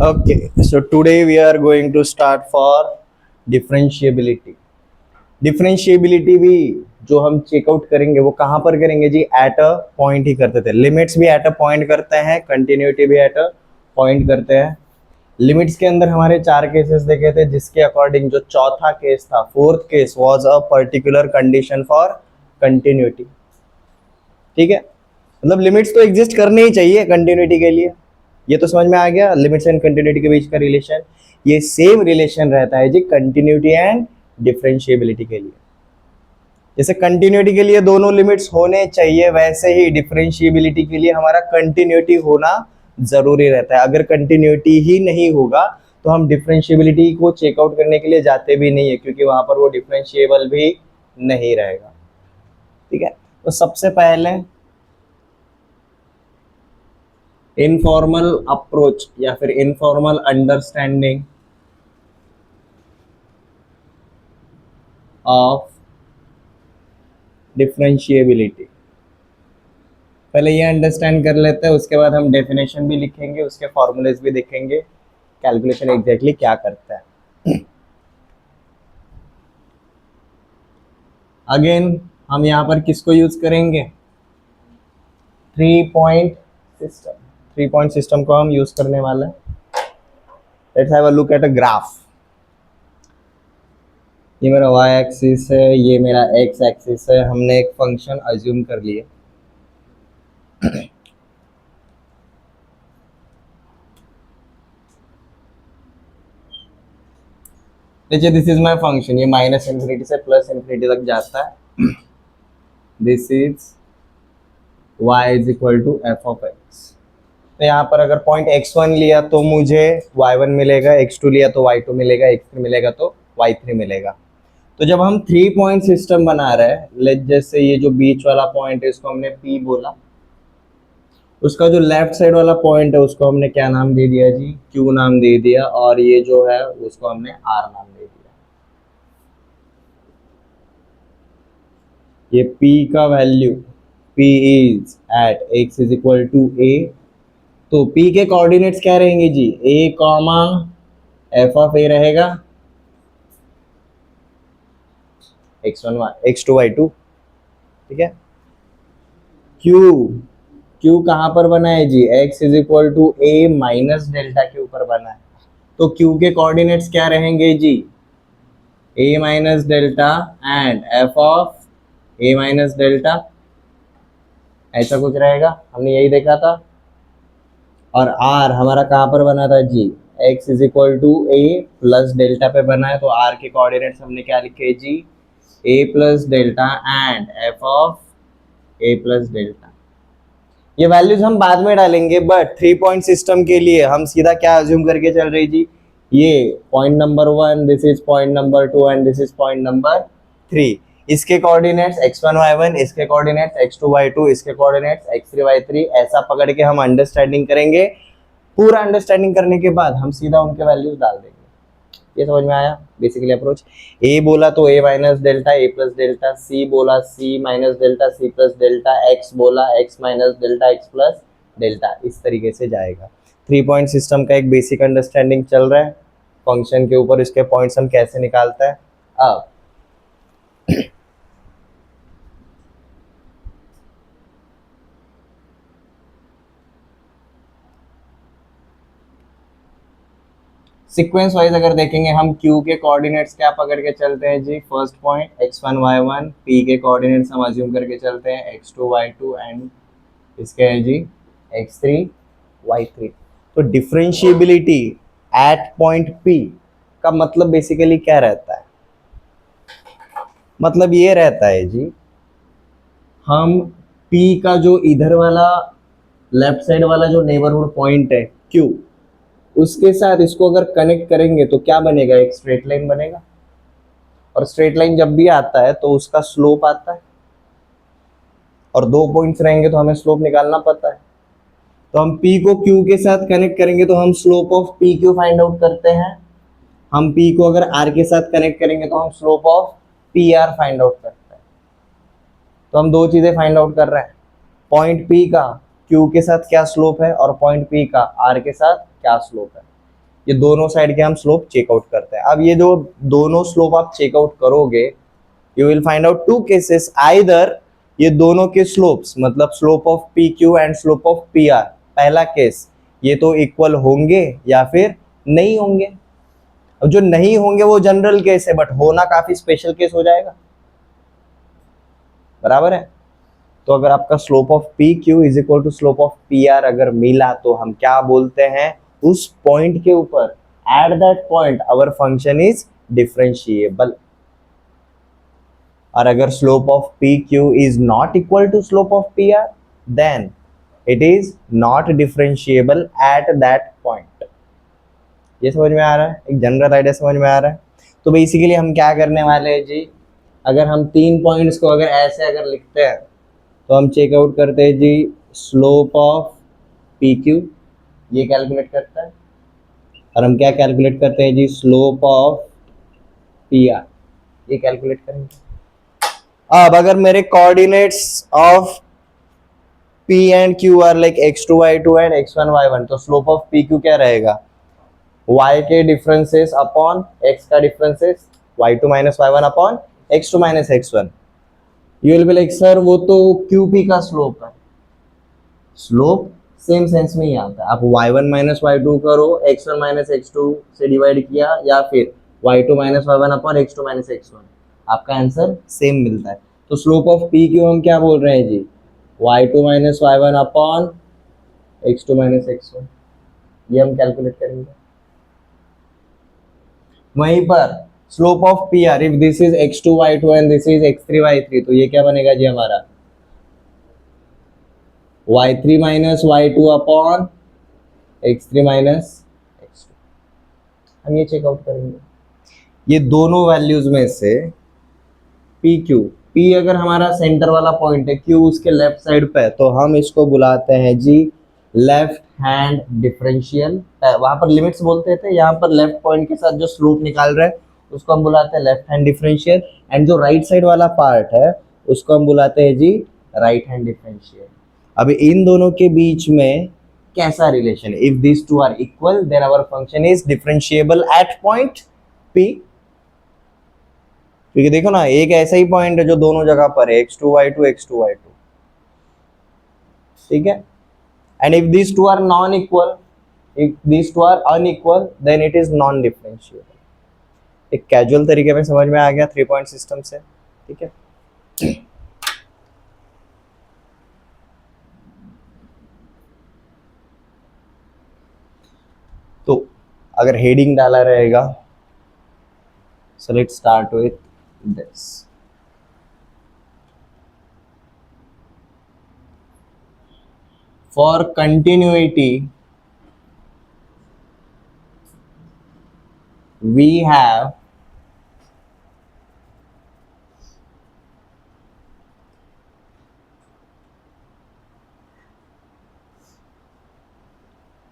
Okay, so today we are going to start for differentiability. Differentiability भी जो हम checkout करेंगे वो कहाँ पर करेंगे जी? एट अ पॉइंट ही करते थे. लिमिट्स भी एट अ पॉइंट करते हैं, कंटिन्यूटी भी एट अ पॉइंट करते हैं. लिमिट्स के अंदर हमारे 4 केसेस देखे थे, जिसके अकॉर्डिंग जो चौथा केस था, fourth case was a particular condition for continuity. ठीक है, मतलब लिमिट्स तो एग्जिस्ट करने ही चाहिए कंटिन्यूटी के लिए. ये तो समझ में आ गया लिमिट्स एंड कंटिन्यूटी के बीच का रिलेशन. ये सेम रिलेशन रहता है जी कंटिन्यूटी एंड डिफरेंशिएबिलिटी के लिए. जैसे कंटिन्यूटी के लिए दोनों लिमिट्स होने चाहिए, वैसे ही डिफरेंशिएबिलिटी के लिए हमारा कंटिन्यूटी होना जरूरी रहता है. अगर कंटिन्यूटी ही नहीं होगा तो हम डिफरेंशिएबिलिटी को चेकआउट करने के लिए जाते भी नहीं है, क्योंकि वहां पर वो डिफरेंशिएबल भी नहीं रहेगा. ठीक है, तो सबसे पहले इनफॉर्मल अप्रोच या फिर इनफॉर्मल अंडरस्टैंडिंग ऑफ डिफरेंशिएबिलिटी. पहले ये अंडरस्टैंड कर लेते हैं, उसके बाद हम डेफिनेशन भी लिखेंगे, उसके फॉर्मूलेज भी देखेंगे, कैलकुलेशन एग्जैक्टली क्या करता है. अगेन हम यहाँ पर किसको यूज करेंगे? 3 पॉइंट सिस्टम. 3 पॉइंट सिस्टम को हम यूज करने वाले हैं. Let's have a look at a graph. ये मेरा y एक्सिस है, ये मेरा x एक्सिस है. हमने एक फंक्शन अज्यूम कर लिया. देखिए, दिस इज माय फंक्शन. ये माइनस इन्फिनिटी से प्लस इन्फिनिटी तक जाता है. This is y is equal to F of X. तो यहाँ पर अगर पॉइंट x1 लिया तो मुझे y1 मिलेगा, x2 लिया तो y2 मिलेगा, x3 मिलेगा तो y3 मिलेगा. तो जब हम 3 पॉइंट सिस्टम बना रहे हैं, लेट जैसे ये जो बीच वाला पॉइंट है इसको हमने P बोला, उसका जो लेफ्ट साइड वाला पॉइंट है उसको हमने क्या नाम दे दिया जी? Q नाम दे दिया. और ये जो है उसको हमने R नाम दे दिया. ये P का value, P is at x is equal to a. तो P के कोऑर्डिनेट्स क्या रहेंगे जी? a comma F of a रहेगा, x1 x2 y2. ठीक है. Q कहाँ पर बना है जी? x is equal to a minus delta के ऊपर बना है. तो Q के कोऑर्डिनेट्स क्या रहेंगे जी? a minus delta and f of a minus delta. ऐसा कुछ रहेगा, हमने यही देखा था. और r हमारा कहाँ पर बना था जी? x is equal to a plus delta पे बना है. तो r के कोऑर्डिनेट्स हमने क्या लिखे जी? a plus delta and f of a plus delta. ये वैल्यूज हम बाद में डालेंगे, बट 3 पॉइंट सिस्टम के लिए हम सीधा क्या अज्यूम करके चल रही जी? ये point number 1, this is point number 2 and this is point number 3. इसके कोऑर्डिनेट्स x1 y1, इसके कोऑर्डिनेट्स x2 y2, इसके कोऑर्डिनेट्स x3 y3. ऐसा पकड़ के हम अंडरस्टैंडिंग करेंगे. पूरा अंडरस्टैंडिंग करने के बाद हम सीधा उनके वैल्यूज डाल देंगे. ये समझ में आया बेसिकली अप्रोच? ए बोला तो a minus delta a plus delta, C बोला c minus delta c plus delta, x बोला x minus delta x plus delta. इस तरीके से जाएगा. 3 पॉइंट सिस्टम का एक बेसिक अंडरस्टैंडिंग चल रहा है. फंक्शन के ऊपर इसके पॉइंट्स हम कैसे निकालता है. अब सीक्वेंस वाइज अगर देखेंगे हम, Q के कोऑर्डिनेट्स क्या पकड़ के चलते हैं जी? First point x1 y1. P के कोऑर्डिनेट्स हम अज्यूम करके चलते हैं x2 y2 एंड इसके है जी x3 y3. तो डिफरेंशिएबिलिटी एट पॉइंट P का मतलब बेसिकली क्या रहता है? मतलब ये रहता है जी, हम P का जो इधर वाला लेफ्ट साइड वाला जो नेबरहुड पॉइंट है Q, उसके साथ इसको अगर कनेक्ट करेंगे तो क्या बनेगा? एक स्ट्रेट लाइन बनेगा. और स्ट्रेट लाइन जब भी आता है तो उसका स्लोप आता है, और 2 पॉइंट्स रहेंगे तो हमें स्लोप निकालना पड़ता है. तो हम P को Q के साथ कनेक्ट करेंगे तो हम slope of PQ find out करते हैं. हम P को अगर R के साथ कनेक्ट करेंगे तो हम slope of PR find out करते हैं. तो हम दो चीजें फाइंड आउट कर रहे हैं. पॉइंट P का Q के साथ क्या स्लोप है और पॉइंट P का R के साथ क्या स्लोप है. ये दोनों साइड के हम स्लोप चेकआउट करते हैं। अब ये जो दोनों स्लोप आप चेकआउट करोगे, you will find out two cases, either ये दोनों के स्लोप्स मतलब slope of P Q and slope of P R, पहला केस ये तो इक्वल होंगे या फिर नहीं होंगे। अब जो नहीं होंगे वो जनरल केस है, बट होना काफी स्पेशल केस हो जाएगा, बराबर है। तो अगर आपका slope of P Q is equal to slope of P R अगर मिला तो हम क्या बोलते हैं, उस पॉइंट के ऊपर, at that point our function is differentiable. और अगर slope of P Q is not equal to slope of P R, then it is not differentiable at that point. ये समझ में आ रहा है, एक जनरल आइडिया समझ में आ रहा है। तो बेसिकली हम क्या करने वाले हैं जी, अगर हम 3 पॉइंट्स को अगर ऐसे अगर लिखते हैं तो हम चेकआउट करते हैं जी स्लोप ऑफ पी क्यू, ये कैलकुलेट करता है, और हम क्या कैलकुलेट करते हैं जी, स्लोप ऑफ पी आर, ये कैलकुलेट करेंगे। अब अगर मेरे coordinates of P and Q are like x2 y2 and x1 y1, तो स्लोप ऑफ PQ क्या रहेगा, y के डिफरेंसेस अपॉन x का differences, y2 minus y1 upon x2 minus x1। You will be like sir वो तो QP का slope है, slope same sense में ही आता है। आप y1 माइनस y2 करो, x1 माइनस x2 से डिवाइड किया, या फिर y2 minus y1 upon x2 minus x1, आपका आंसर सेम मिलता है। तो स्लोप ऑफ PQ हम क्या बोल रहे हैं जी, y2 minus y1 upon x2 minus x1, ये हम कैलकुलेट करेंगे। वहीं पर slope of PR, if this is x2 y2 and this is x3 y3, तो ये क्या बनेगा जी हमारा y3 minus y2 upon x3 minus x2, हम ये चेकआउट करेंगे। ये दोनों वैल्यूज में से PQ, P अगर हमारा सेंटर वाला पॉइंट है, Q उसके लेफ्ट साइड पे है, तो हम इसको बुलाते हैं जी लेफ्ट हैंड डिफरेंशियल। वहां पर लिमिट्स बोलते थे, यहाँ पर लेफ्ट पॉइंट के साथ जो स्लोप निकाल रहे हैं उसको हम बुलाते हैं लेफ्ट हैंड डिफरेंशियल, एंड जो राइट साइड वाला पार्ट है उसको हम बुलाते हैं जी राइट हैंड डिफरेंशियल। अब इन दोनों के बीच में कैसा relation, if this two are equal then our function is differentiable at point P। क्योंकि देखो ना, एक ऐसा ही पॉइंट है जो दोनों जगह पर है, x2 y2 x2 y2, ठीक है। And if this two are non equal, if this two are unequal, then it is non differentiable. एक कैजुअल तरीके में समझ में आ गया 3 पॉइंट सिस्टम से, ठीक है। तो अगर हेडिंग डाला रहेगा, so let's start with this. For continuity, we have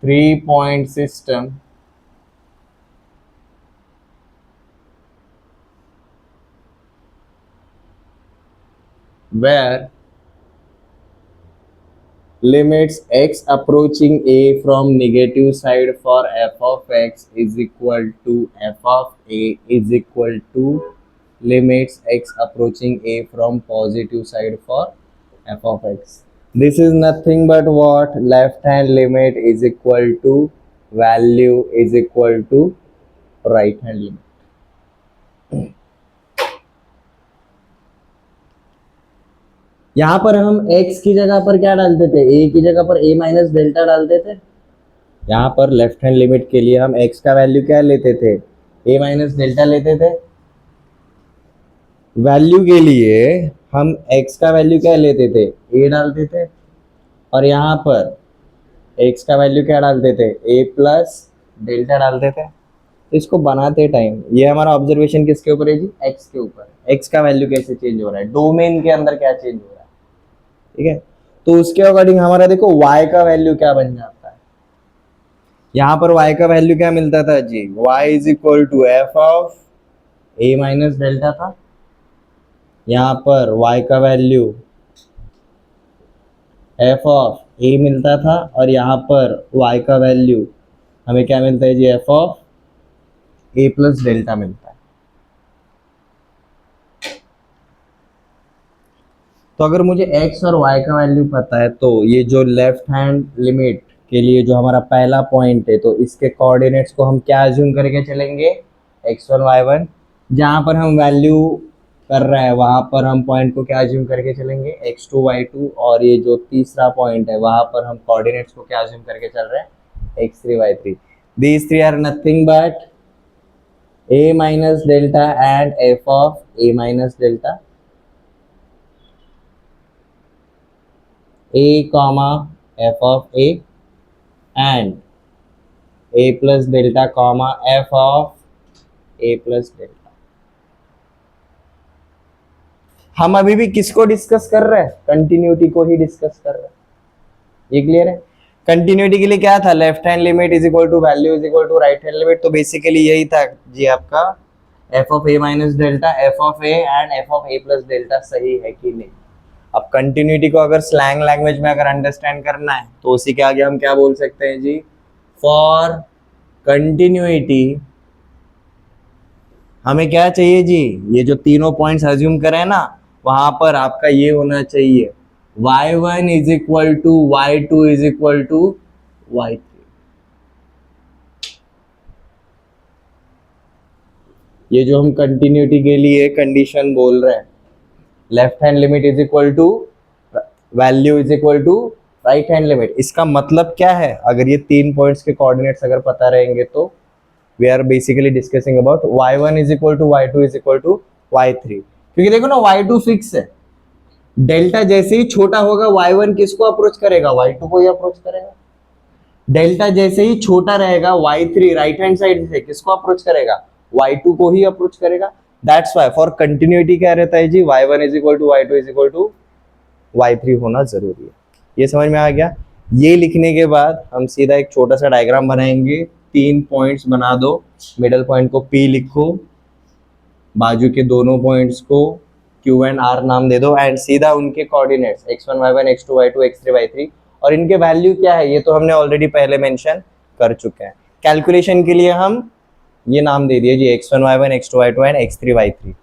three-point system where limits x approaching a from negative side for f of x is equal to f of a is equal to limits x approaching a from positive side for f of x. This is nothing but what, left hand limit is equal to value is equal to right hand limit. यहाँ पर हम x की जगह पर क्या डालते थे, a की जगह पर a माइनस डेल्टा डालते थे। यहाँ पर लेफ्ट हैंड लिमिट के लिए हम x का वैल्यू क्या लेते थे, a माइनस डेल्टा लेते थे। वैल्यू के लिए हम x का वैल्यू क्या लेते थे, a डालते थे, और यहाँ पर x का वैल्यू क्या डालते थे, a प्लस डेल्टा डालते थे। इसको बनाते टाइम ये हमारा ऑब्जर्वेशन किसके ऊपर है जी, x के ऊपर। x का वैल्यू कैसे चेंज हो रहा है, डोमेन के अंदर क्या चेंज हो रहा है, ठीक है। तो उसके अकॉर्डिंग हमारा देखो y का वैल्यू क्या बन जाता है। यहाँ पर y का वैल्यू क्या मिलता था जी, y is equal to F of a minus delta था। यहाँ पर y का वैल्यू f ऑफ a मिलता था, और यहाँ पर y का वैल्यू हमें क्या मिलता है जी, F of A plus delta मिलता है। तो अगर मुझे x और y का वैल्यू पता है तो ये जो लेफ्ट हैंड लिमिट के लिए जो हमारा पहला पॉइंट है, तो इसके कोऑर्डिनेट्स को हम क्या अज्यूम करके चलेंगे, x1 y1। जहाँ पर हम वैल्यू कर रहे हैं वहाँ पर हम पॉइंट को क्या अज्यूम करके चलेंगे, x2 y2। और ये जो तीसरा पॉइंट है वहाँ पर हम कोऑर्डिनेट्स को क्या अज्यूम करके चल रहे हैं, x3 y3। These three are nothing but a minus delta and f of a minus delta, a comma f of a and a plus delta comma f of a plus delta। हम अभी भी किसको discuss कर रहे हैं, continuity को ही discuss कर रहे हैं। ये क्लियर है। कंटिन्यूटी के लिए क्या था, left hand limit is equal to value is equal to right hand limit. तो बेसिकली यही था जी आपका F of A minus delta, F of A and F of A plus delta सही है कि नहीं। अब कंटिन्यूटी को अगर स्लैंग लैंग्वेज में अगर अंडरस्टैंड करना है तो उसी के आगे हम क्या बोल सकते हैं जी, फॉर कंटिन्यूटी हमें क्या चाहिए जी, ये जो तीनों पॉइंट्स अज्यूम करें ना, वहां पर आपका ये होना चाहिए y1 is equal to y2 is equal to y3। ये जो हम कंटिन्यूटी के लिए कंडीशन बोल रहे हैं, left hand limit is equal to value is equal to right hand limit. इसका मतलब क्या है, अगर ये तीन पॉइंट्स के कोऑर्डिनेट्स अगर पता रहेंगे तो we are basically discussing about y1 is equal to y2 is equal to y3। क्योंकि देखो ना y2 फिक्स है, डेल्टा जैसे ही छोटा होगा y1 किसको अप्रोच करेगा, y2 को ही अप्रोच करेगा। डेल्टा जैसे ही छोटा रहेगा y3 राइट हैंड साइड से किसको अप्रोच करेगा, y2 को ही अप्रोच करेगा। दैट्स व्हाई फॉर कंटिन्यूटी क्या रहता है जी, y1 is equal to y2 is equal to y3 होना जरूरी है। ये समझ में आ गया। ये लिखने के बाद हम सीधा एक छोटा सा डायग्राम बनाएंगे। तीन पॉइंट्स बना दो, मिडल पॉइंट को P लिखो, बाजू के दोनों पॉइंट्स को Q एंड R नाम दे दो एंड सीधा उनके coordinates x1 y1 x2 y2 x3 y3 और इनके वैल्यू क्या है ये तो हमने ऑलरेडी पहले मेंशन कर चुके हैं। कैलकुलेशन के लिए हम ये नाम दे दिए जी, x1 y1 x2 y2 and x3 y3।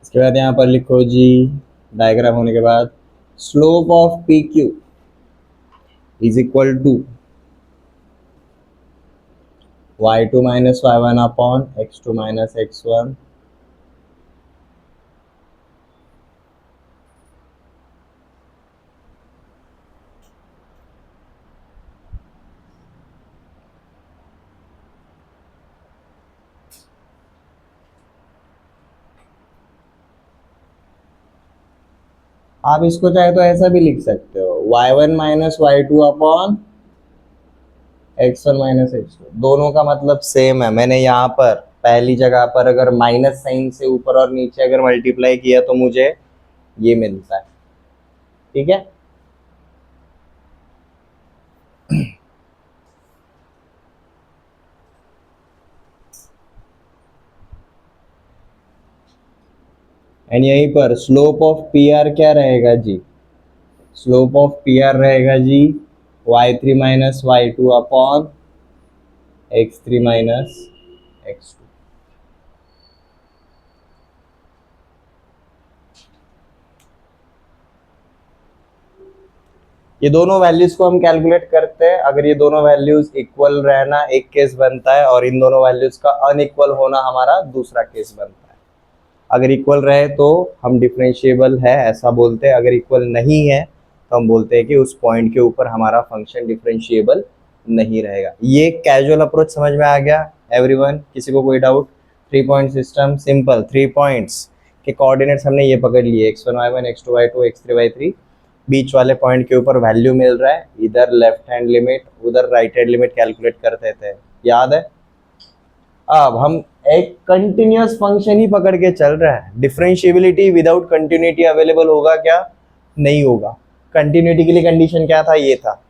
इसके बाद यहाँ पर लिखो जी, डायग्राम होने के बाद slope of P Q is equal to y2 minus y1 upon x2 minus x1 आप इसको चाहे तो ऐसा भी लिख सकते हो, y1 minus y2 upon x1 minus x2। दोनों का मतलब सेम है। मैंने यहाँ पर पहली जगह पर अगर माइनस साइन से ऊपर और नीचे अगर मल्टीप्लाई किया तो मुझे ये मिलता है, ठीक है। एंड यहीं पर स्लोप ऑफ पी आर क्या रहेगा जी, स्लोप ऑफ पी आर रहेगा जी y3 minus y2 upon x3 minus x2। ये दोनों वैल्यूज को हम कैलकुलेट करते हैं। अगर ये दोनों वैल्यूज इक्वल रहना एक केस बनता है और इन दोनों वैल्यूज का अनइक्वल होना हमारा दूसरा केस बनता है। अगर इक्वल रहे तो हम डिफरेंशिएबल है ऐसा बोलते हैं, अगर इक्वल नहीं है तो हम बोलते हैं कि उस पॉइंट के ऊपर हमारा फंक्शन डिफरेंशिएबल नहीं रहेगा। ये कैजुअल अप्रोच समझ में आ गया एवरीवन, किसी को कोई doubt? 3 point system simple, 3 points कि कोऑर्डिनेट्स हमने ये पकड़ लिए x1 y1 x2 y2 x3 y3, बीच वाले पॉइंट के ऊपर वैल्यू मिल रहा है, इधर लेफ्ट हैंड लिमिट उधर राइट हैंड लिमिट कैलकुलेट करते थे, याद है। अब हम एक कंटिन्यूअस फंक्शन ही पकड़ के चल रहा है, डिफरेंशिएबिलिटी विदाउट कंटिन्यूटी अवेलेबल होगा क्या, नहीं होगा। कंटिन्यूटी के लिए कंडीशन क्या था, ये था,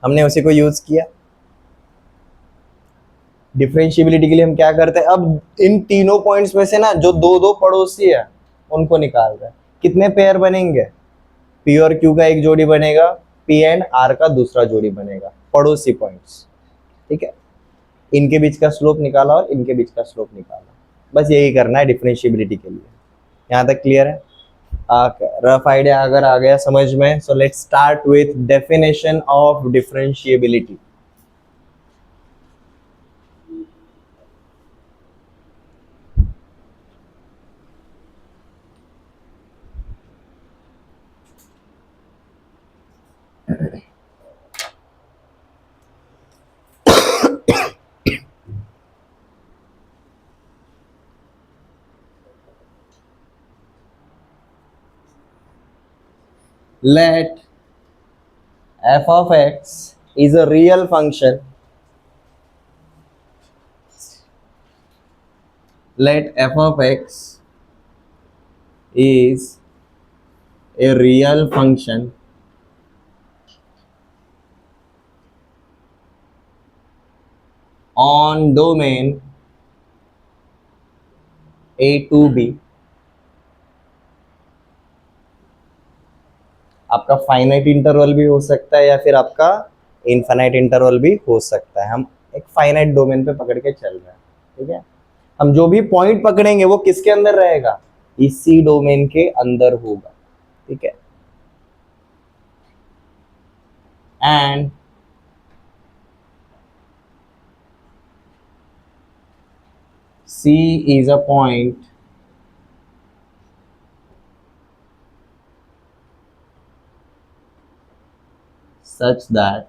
हमने उसी को यूज किया। डिफरेंशिएबिलिटी के लिए हम क्या करते हैं, अब इन तीनों पॉइंट्स में से ना जो दो दो पड़ोसी है उनको निकाल रहे हैं, कितने पेयर बनेंगे, पी और क्यू का एक जोड़ी बनेगा, पी एंड आर का दूसरा जोड़ी बनेगा, पड़ोसी पॉइंट्स, ठीक है। इनके बीच का स्लोप निकाला और इनके बीच का स्लोप निकाला, बस यही करना है डिफरेंशिएबिलिटी के लिए। यहाँ तक क्लियर है, रफ आइडिया अगर आ गया समझ में, so let's start with definition of differentiability. Let f of x is a real function. Let f of x is a real function on domain a to b. आपका finite interval भी हो सकता है या फिर आपका इनफाइनाइट इंटरवल भी हो सकता है, हम एक फाइनाइट डोमेन पे पकड़ के चल रहे हैं, ठीक है। हम जो भी पॉइंट पकड़ेंगे वो किसके अंदर रहेगा, इसी डोमेन के अंदर होगा, ठीक है। And C is a point such that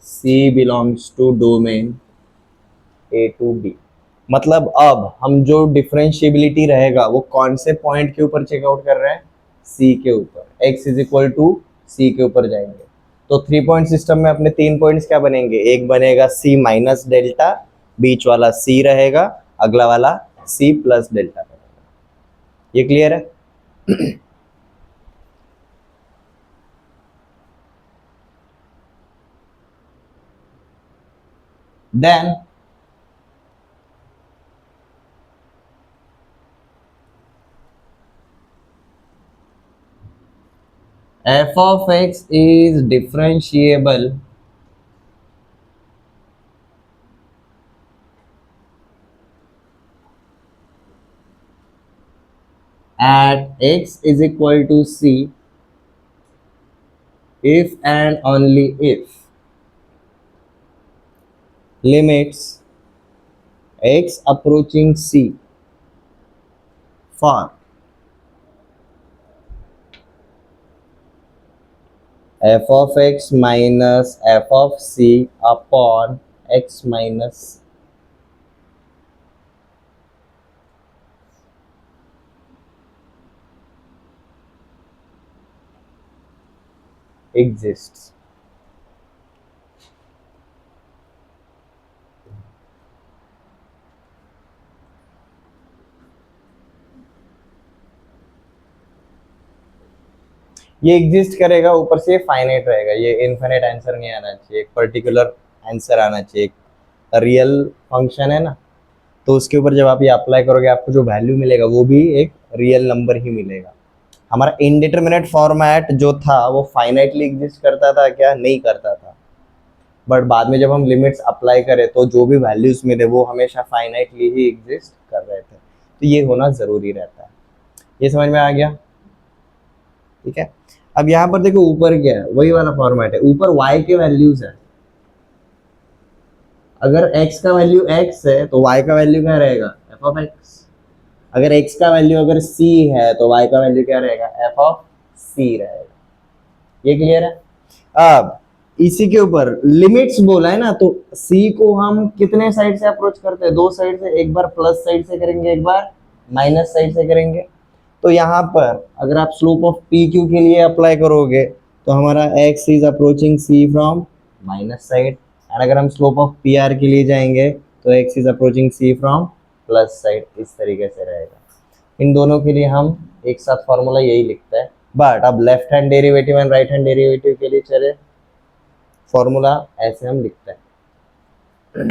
C belongs to domain A to B। मतलब अब हम जो डिफरेंशिएबिलिटी रहेगा वो कौन से पॉइंट के ऊपर चेकआउट कर रहे हैं, C के ऊपर, x is equal to C के ऊपर जाएंगे। तो 3 पॉइंट सिस्टम में अपने 3 पॉइंट्स क्या बनेंगे, एक बनेगा C माइनस डेल्टा, बीच वाला C रहेगा, अगला वाला C प्लस डेल्टा रहेगा। ये क्लियर है। Then f of x is differentiable at x is equal to C if and only if limits x approaching C for f of x minus f of C upon x minus exists। ये exist करेगा, ऊपर से finite रहेगा, ये infinite answer नहीं आना चाहिए, एक पर्टिकुलर आंसर आना चाहिए। एक रियल फंक्शन है ना, तो उसके ऊपर जब आप ये अप्लाई करोगे आपको जो वैल्यू मिलेगा वो भी एक रियल नंबर ही मिलेगा। हमारा इनडिटरमिनेट फॉर्मेट जो था वो फाइनाइटली एग्जिस्ट करता था क्या, नहीं करता था, बट बाद में जब हम लिमिट्स अप्लाई करें तो जो भी वैल्यूज मिले वो हमेशा फाइनाइटली ही एग्जिस्ट कर रहे थे, तो ये होना ज़रूरी रहता है। ये समझ में आ गया, ठीक है। अब यहाँ पर देखो ऊपर क्या है, वही वाला फॉर्मेट है, ऊपर y के वैल्यूज है, अगर x का वैल्यू x है तो y का वैल्यू क्या रहेगा, f ऑफ x। अगर x का वैल्यू अगर c है तो y का वैल्यू क्या रहेगा, f ऑफ c रहेगा। ये क्लियर है। अब इसी के ऊपर लिमिट्स बोला है ना, तो c को हम कितने साइड से अप्रोच करते हैं, दो साइड से, एक बार प्लस साइड से करेंगे, एक बार माइनस साइड से करेंगे। तो यहाँ पर अगर आप स्लोप ऑफ पी क्यू के लिए अप्लाई करोगे तो हमारा x is approaching c from minus side, और अगर हम स्लोप ऑफ पी आर के लिए जाएंगे तो x is approaching c from plus side. इस तरीके से रहेगा। इन दोनों के लिए हम एक साथ फॉर्मूला यही लिखते हैं। बट अब left hand derivative and right hand derivative के लिए चले, फॉर्मूला ऐसे हम लिखते हैं।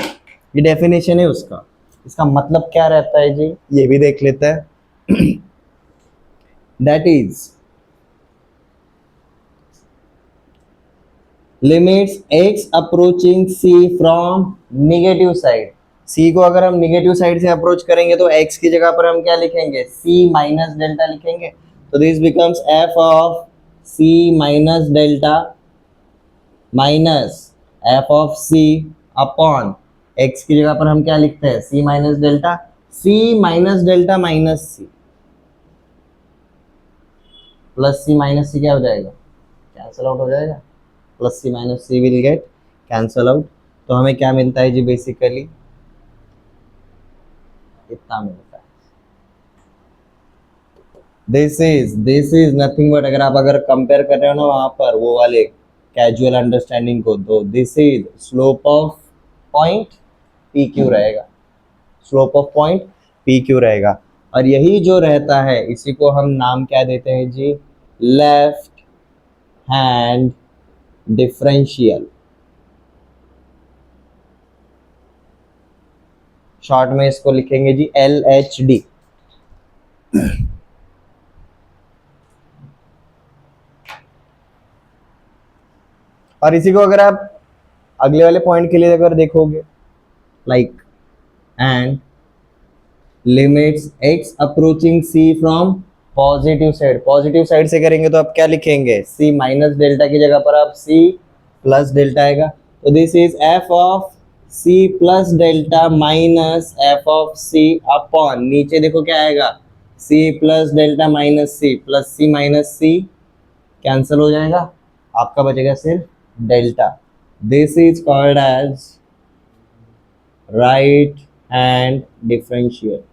ये डेफिनेशन है उसका, इसका मतलब क्या रहता है जी, ये भी देख लेते हैं। that is limits x approaching c from negative side। c को अगर हम नेगेटिव साइड से अप्रोच करेंगे तो x की जगह पर हम क्या लिखेंगे, c माइनस डेल्टा लिखेंगे। तो this becomes f of c minus delta minus f of c upon x की जगह पर हम क्या लिखते हैं, c minus delta, c minus delta minus c plus सी माइनस सी क्या हो जाएगा, कैंसल आउट हो जाएगा। Plus C minus C will get cancel out. तो हमें क्या मिलता है जी, बेसिकली इतना मिलता है। दिस इज नथिंग बट, अगर कंपेयर कर रहे हो ना वहां पर वो वाले कैजुअल अंडरस्टैंडिंग को, तो this is slope of point P Q रहेगा, slope of point P Q रहेगा। और यही जो रहता है इसी को हम नाम क्या देते हैं जी, लेफ्ट हैंड डिफरेंशियल। शॉर्ट में इसको लिखेंगे जी LHD। और इसी को अगर आप अगले वाले पॉइंट के लिए अगर देखोगे, like and limits x approaching c from positive side से करेंगे तो आप क्या लिखेंगे, c माइनस डेल्टा की जगह पर आप c प्लस डेल्टा आएगा। तो this is f of c plus delta minus f of c upon नीचे देखो क्या आएगा, c plus delta minus c plus c minus c cancel हो जाएगा, आपका बचेगा सिर्फ delta. This is called as right hand differential.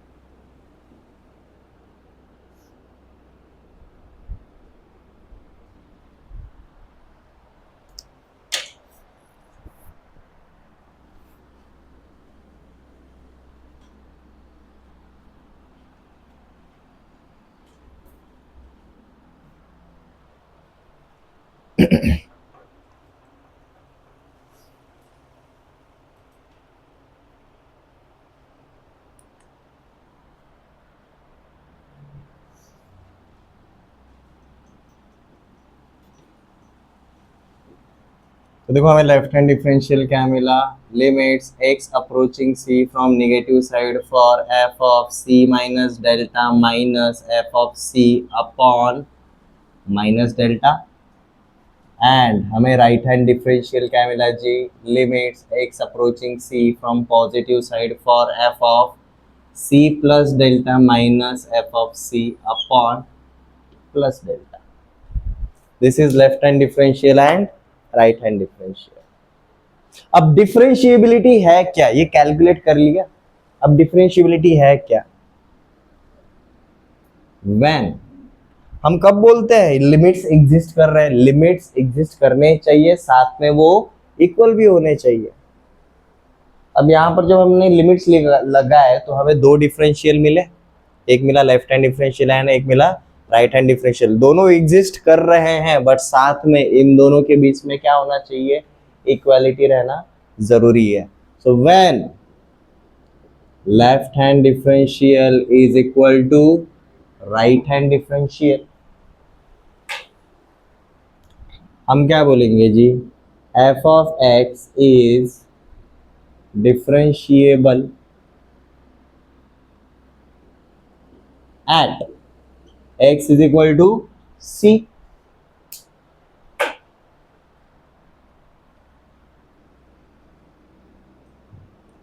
तो देखो हमें लेफ्ट हैंड डिफरेंशियल क्या मिला, limits x approaching c from negative side for f of c minus delta minus f of c upon minus delta. And हमें right hand differential क्या मिला जी, limits x approaching c from positive side for f of c plus delta minus f of c upon plus delta. This is left hand differential and right hand differential. अब differentiability है क्या, ये calculate कर लिया। अब differentiability है क्या, when हम कब बोलते हैं लिमिट्स एग्जिस्ट कर रहे हैं, लिमिट्स एग्जिस्ट करने चाहिए साथ में वो इक्वल भी होने चाहिए। अब यहाँ पर जब हमने लिमिट्स लगाए तो हमें दो डिफरेंशियल मिले, एक मिला लेफ्ट हैंड डिफरेंशियल एंड एक मिला राइट हैंड डिफरेंशियल। दोनों एग्जिस्ट कर रहे हैं बट साथ में इन दोनों के बीच में क्या होना चाहिए, इक्वालिटी रहना जरूरी है। So when left hand differential is equal to right hand differential, हम क्या बोलेंगे जी, f of x is differentiable at x is equal to c।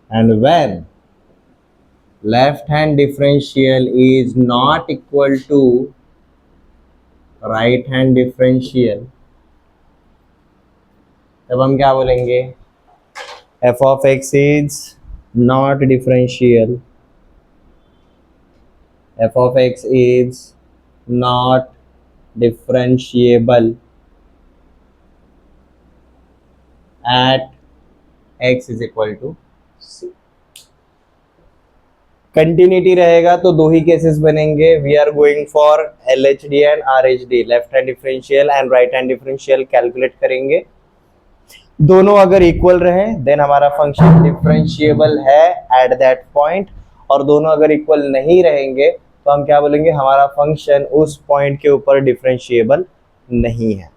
And when left hand differential is not equal to right hand differential, तब हम क्या बोलेंगे, f of x is not differential f of x is not differentiable at x is equal to c। Continuity रहेगा तो दो ही cases बनेंगे। We are going for LHD and RHD, left hand differential and right hand differential calculate करेंगे। दोनों अगर equal रहे then हमारा फंक्शन डिफरेंशिएबल है एट दैट पॉइंट, और दोनों अगर इक्वल नहीं रहेंगे तो हम क्या बोलेंगे, हमारा फंक्शन उस पॉइंट के ऊपर डिफरेंशिएबल नहीं है।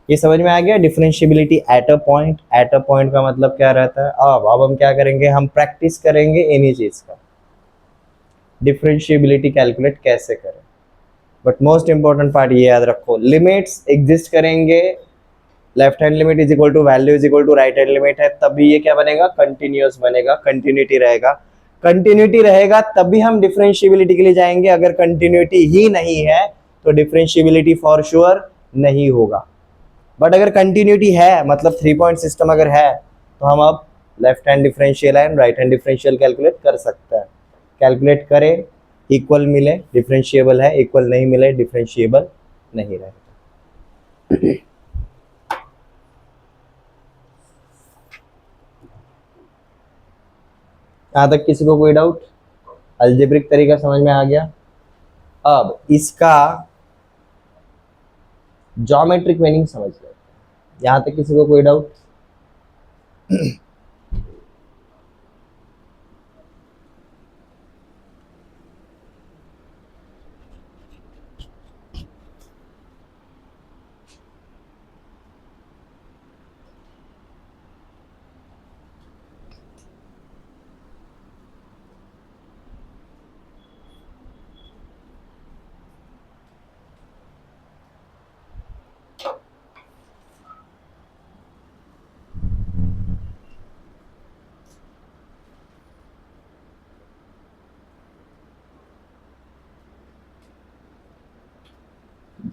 ये समझ में आ गया differentiability at a point. At a point का मतलब क्या रहता है। अब हम क्या करेंगे, हम प्रैक्टिस करेंगे इन्हीं चीज का, डिफरेंशिएबिलिटी कैलकुलेट कैसे करें। बट मोस्ट इंपॉर्टेंट पार्ट ये याद रखो, लिमिट्स एग्जिस्ट करेंगे, left hand limit is equal to value is equal to right hand limit है, तभी ये क्या बनेगा, कंटिन्यूअस बनेगा, कंटिन्यूटी रहेगा। कंटिन्यूटी रहेगा तभी हम डिफरेंशिएबिलिटी के लिए जाएंगे। अगर कंटिन्यूटी ही नहीं है तो डिफरेंशिएबिलिटी फॉर श्योर नहीं होगा। बट अगर कंटिन्यूटी है, मतलब 3 पॉइंट सिस्टम अगर है, तो हम अब left hand differential and right hand differential calculate कर सकते हैं। कैलकुलेट करें, इक्वल मिले डिफरेंशिएबल है, इक्वल नहीं मिले डिफरेंशिएबल नहीं रहेगा। यहाँ तक किसी को कोई डाउट? अलजेब्रिक तरीका समझ में आ गया। अब इसका ज्योमेट्रिक मीनिंग समझ लेते हैं। यहाँ तक किसी को कोई doubt?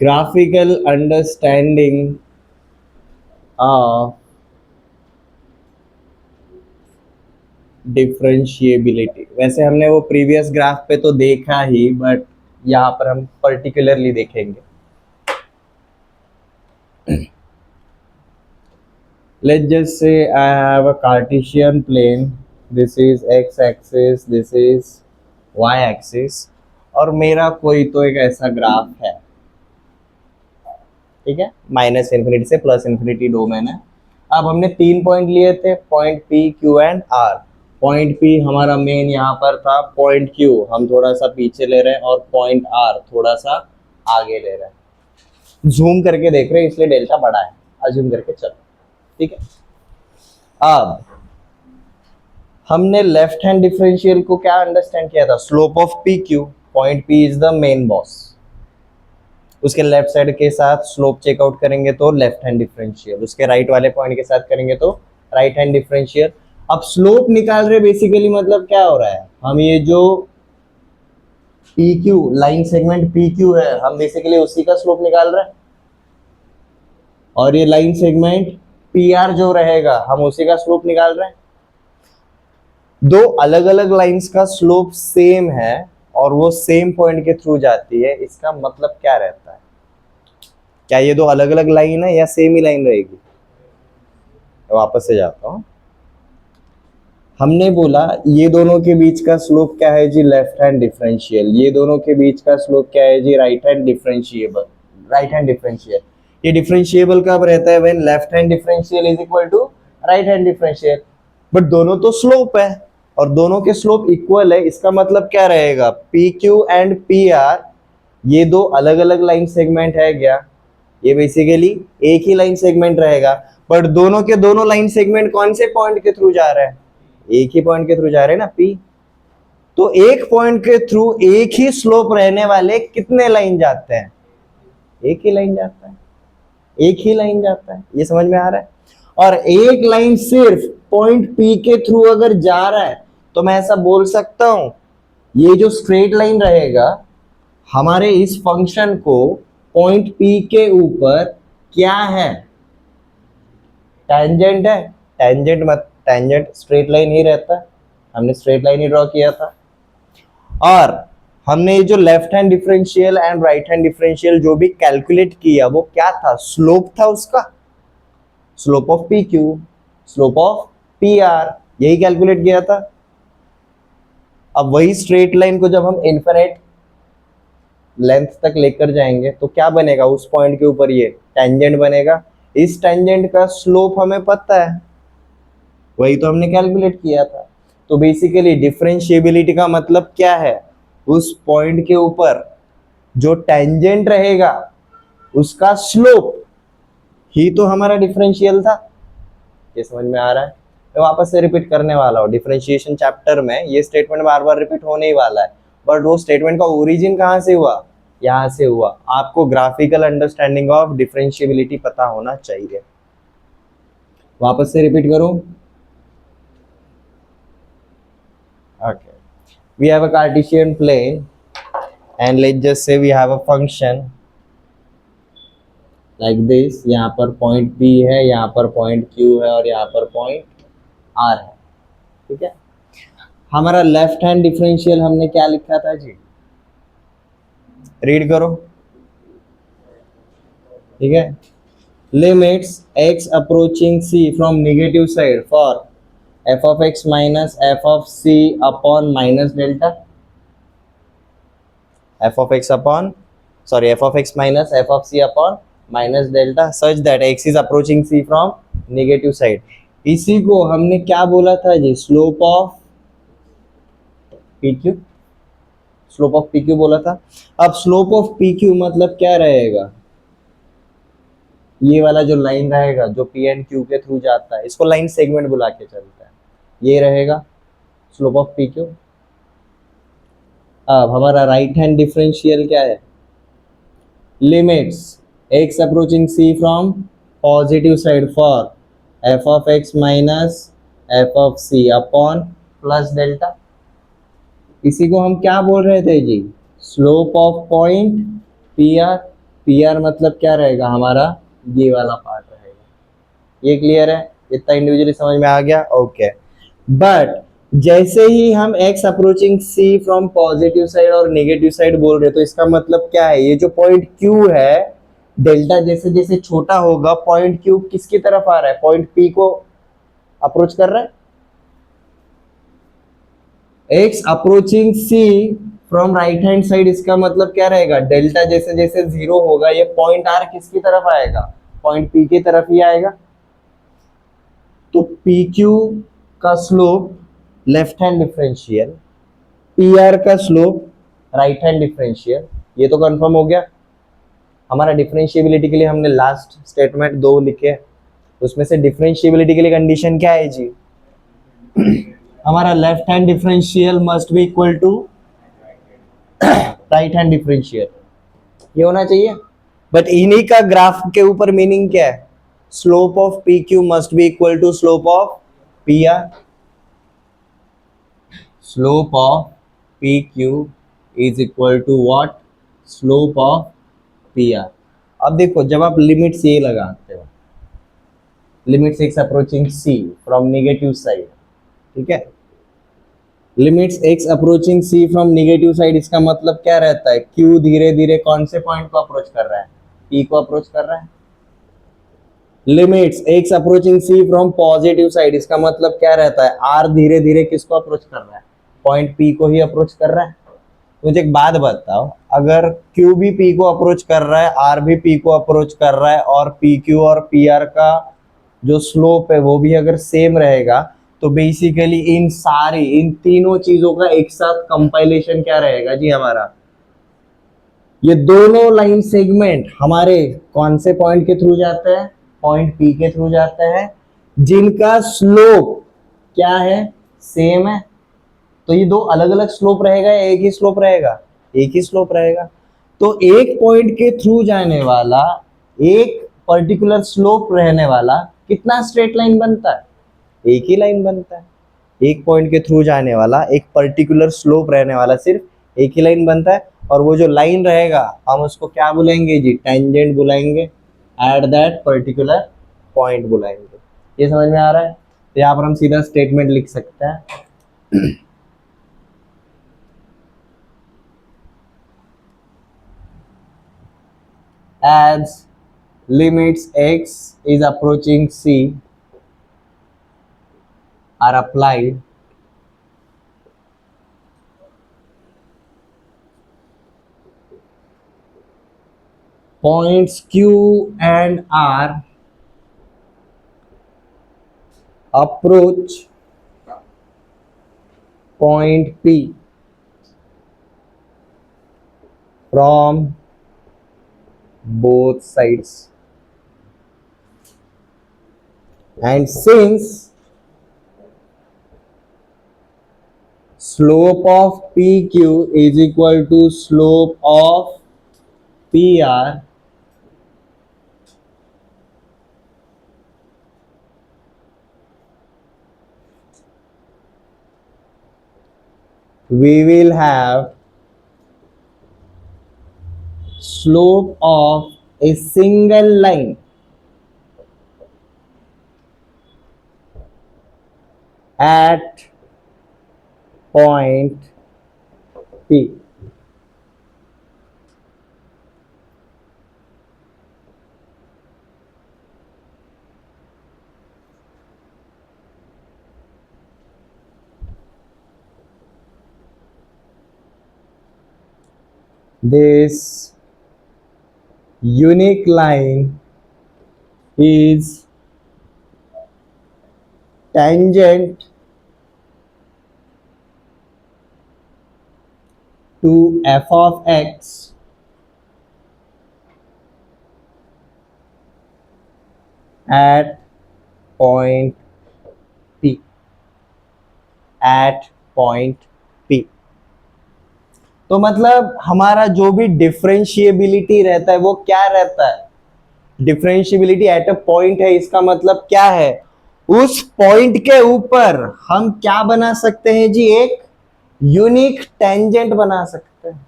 graphical understanding of differentiability. वैसे हमने वो प्रीवियस ग्राफ पे तो देखा ही, बट यहाँ पर हम पर्टिकुलरली देखेंगे। Let's just say I have a Cartesian plane, this is x axis, this is y axis, और मेरा कोई तो एक ऐसा ग्राफ है, ठीक है, माइनस इन्फिनिटी से प्लस इन्फिनिटी डोमेन है। अब हमने 3 पॉइंट लिए थे, point P, Q and R। Point P हमारा मेन यहाँ पर था, पॉइंट Q हम थोड़ा सा पीछे ले रहे हैं, और पॉइंट R थोड़ा सा आगे ले रहे हैं। जूम करके देख रहे हैं इसलिए डेल्टा बड़ा है, अज्यूम करके चलो, ठीक है। अब हमने लेफ्ट हैंड डिफरेंशियल को क्या अंडरस्टैंड किया था, slope of P Q. Point P is the main boss, उसके लेफ्ट साइड के साथ स्लोप चेकआउट करेंगे तो लेफ्ट हैंड डिफरेंशियल, उसके राइट वाले पॉइंट के साथ करेंगे तो राइट हैंड डिफरेंशियल। अब स्लोप निकाल रहे, बेसिकली मतलब क्या हो रहा है, हम ये जो PQ लाइन सेगमेंट PQ है, हम बेसिकली उसी का स्लोप निकाल रहे हैं, और ये लाइन सेगमेंट PR जो रहेगा हम उसी का स्लोप निकाल रहे हैं। दो अलग अलग लाइंस का स्लोप सेम है और वो सेम पॉइंट के थ्रू जाती है, इसका मतलब क्या रहता है, क्या ये दो अलग अलग लाइन है या सेम ही लाइन रहेगी? वापस से जाता हूं, हमने बोला ये दोनों के बीच का स्लोप क्या है जी, लेफ्ट हैंड डिफरेंशियल। ये दोनों के बीच का स्लोप क्या है जी, right hand differentiable, right hand differential. ये डिफरेंशिएबल कब रहता है, when left hand differential is equal to right hand differential. But दोनों तो स्लोप है और दोनों के स्लोप इक्वल है, इसका मतलब क्या रहेगा, P Q and P R ये दो अलग अलग लाइन सेगमेंट है क्या, ये बेसिकली एक ही लाइन सेगमेंट रहेगा, बट दोनों के दोनों लाइन सेगमेंट कौन से पॉइंट के थ्रू जा रहे हैं, एक ही पॉइंट के थ्रू जा रहे हैं ना, पी। तो एक पॉइंट के थ्रू एक ही स्लोप रहने वाले कितने लाइन जाते हैं, एक ही लाइन जाता है, एक ही लाइन जाता है, ये समझ में आ रहा है। और एक लाइन सिर्फ पॉइंट P के थ्रू अगर जा रहा है तो मैं ऐसा बोल सकता हूं, ये जो स्ट्रेट लाइन रहेगा हमारे इस फंक्शन को पॉइंट P के ऊपर क्या है, टेंजेंट है। टेंजेंट मत, टेंजेंट स्ट्रेट लाइन ही रहता है, हमने स्ट्रेट लाइन ही ड्रॉ किया था। और हमने ये जो left hand differential and right hand differential जो भी कैलकुलेट किया वो क्या था, स्लोप था उसका, slope of P Q, slope of P are, यही कैलकुलेट किया था। अब वही स्ट्रेट लाइन को जब हम इन्फिनिट लेंथ तक लेकर जाएंगे तो क्या बनेगा, उस पॉइंट के ऊपर ये टेंजेंट बनेगा। इस टेंजेंट का स्लोप हमें पता है, वही तो हमने कैलकुलेट किया था। तो बेसिकली डिफरेंशिएबिलिटी का मतलब क्या है, उस पॉइंट के ऊपर जो टेंजेंट रहेगा उसका स्लोप ही तो हमारा डिफरेंशियल था। ये समझ में आ रहा है? मैं वापस से रिपीट करने वाला हूँ, डिफरेंशिएशन चैप्टर में ये स्टेटमेंट बार बार रिपीट होने ही वाला है, बट वो स्टेटमेंट का ओरिजिन कहाँ से हुआ, यहाँ से हुआ। आपको ग्राफिकल अंडरस्टैंडिंग ऑफ डिफरेंशिएबिलिटी पता होना चाहिए। वापस से रिपीट करूं, okay, we have a Cartesian plane and let's just say we have a function like this। यहाँ पर पॉइंट P है, यहाँ पर पॉइंट Q है और यहाँ पर पॉइंट R है, ठीक है। हमारा लेफ्ट हैंड डिफरेंशियल हमने क्या लिखा था जी, रीड करो, ठीक है। Limits x approaching c from negative side for f of x minus f of c upon minus delta, f of x minus f of c upon minus delta such that x is approaching c from negative side। इसी को हमने क्या बोला था जी, slope of PQ, slope of PQ बोला था। अब स्लोप ऑफ PQ मतलब क्या रहेगा, ये वाला जो लाइन रहेगा जो P एंड Q के थ्रू जाता है, इसको लाइन सेगमेंट बुला के चलता है, ये रहेगा स्लोप ऑफ PQ। अब हमारा राइट हैंड डिफरेंशियल क्या है, limits x approaching c from positive side for f of x minus f of c upon plus delta. इसी को हम क्या बोल रहे थे जी, slope of point PR। PR मतलब क्या रहेगा हमारा, ये वाला पार्ट रहेगा। ये क्लियर है, इतना इंडिविजुअली समझ में आ गया, ओके। बट जैसे ही हम x approaching c from positive side और नेगेटिव साइड बोल रहे, तो इसका मतलब क्या है, ये जो पॉइंट q है, डेल्टा जैसे जैसे छोटा होगा पॉइंट q किसकी तरफ आ रहा है, पॉइंट p को अप्रोच कर रहा है। x approaching c from right hand side, इसका मतलब क्या रहेगा, डेल्टा जैसे जैसे जीरो होगा ये पॉइंट r किसकी तरफ आएगा, पॉइंट p की तरफ ही आएगा। तो PQ का slope left hand differential, PR का स्लोप राइट हैंड डिफरेंशियल, ये तो कंफर्म हो गया। हमारा डिफरेंशिएबिलिटी के लिए हमने लास्ट स्टेटमेंट 2 लिखे, उसमें से डिफरेंशिएबिलिटी के लिए कंडीशन क्या है जी, हमारा left hand differential must be equal to right hand differential, ये होना चाहिए। बट इन्हीं का ग्राफ के ऊपर मीनिंग क्या है, slope of PQ must be equal to slope of PR। Slope of PQ is equal to what, slope of PR। अब देखो जब आप लिमिट्स ये लगाते हो, लिमिट्स x approaching c from negative side, ठीक है, limits x approaching c from negative side, इसका मतलब क्या रहता है, q धीरे धीरे कौन से पॉइंट को अप्रोच कर रहा है, p को अप्रोच कर रहा है। Limits x approaching c from positive side, इसका मतलब क्या रहता है, r धीरे धीरे किसको अप्रोच कर रहा है, पॉइंट p को ही अप्रोच कर रहा है। मुझे एक बात बताओ, अगर q भी p को अप्रोच कर रहा है, r भी p को अप्रोच कर रहा है और pq और pr का जो स्लोप है वो भी अगर सेम रहेगा, तो बेसिकली इन तीनों चीजों का एक साथ कंपाइलेशन क्या रहेगा जी हमारा, ये दोनों लाइन सेगमेंट हमारे कौन से पॉइंट के थ्रू जाते हैं, पॉइंट P के थ्रू जाते हैं, जिनका स्लोप क्या है, सेम है। तो ये दो अलग अलग स्लोप रहेगा या एक ही स्लोप रहेगा, एक ही स्लोप रहेगा। तो एक पॉइंट के थ्रू जाने वाला एक पर्टिकुलर स्लोप रहने वाला कितना स्ट्रेट लाइन बनता है, एक ही लाइन बनता है। एक पॉइंट के थ्रू जाने वाला एक पर्टिकुलर स्लोप रहने वाला सिर्फ एक ही लाइन बनता है, और वो जो लाइन रहेगा हम उसको क्या बुलाएंगे जी, टेंजेंट बुलाएंगे, एट दैट पर्टिकुलर पॉइंट बुलाएंगे। ये समझ में आ रहा है? तो यहाँ पर हम सीधा स्टेटमेंट लिख सकते हैं, as limits x is approaching c are applied, points q and r approach point p from both sides, and since slope of PQ is equal to slope of PR, we will have slope of a single line at point P. This unique line is tangent to f of x at point P. At point P. तो मतलब हमारा जो भी differentiability रहता है वो क्या रहता है, डिफरेंशिएबिलिटी एट अ पॉइंट है। इसका मतलब क्या है, उस पॉइंट के ऊपर हम क्या बना सकते हैं जी, एक यूनिक टेंजेंट बना सकते हैं,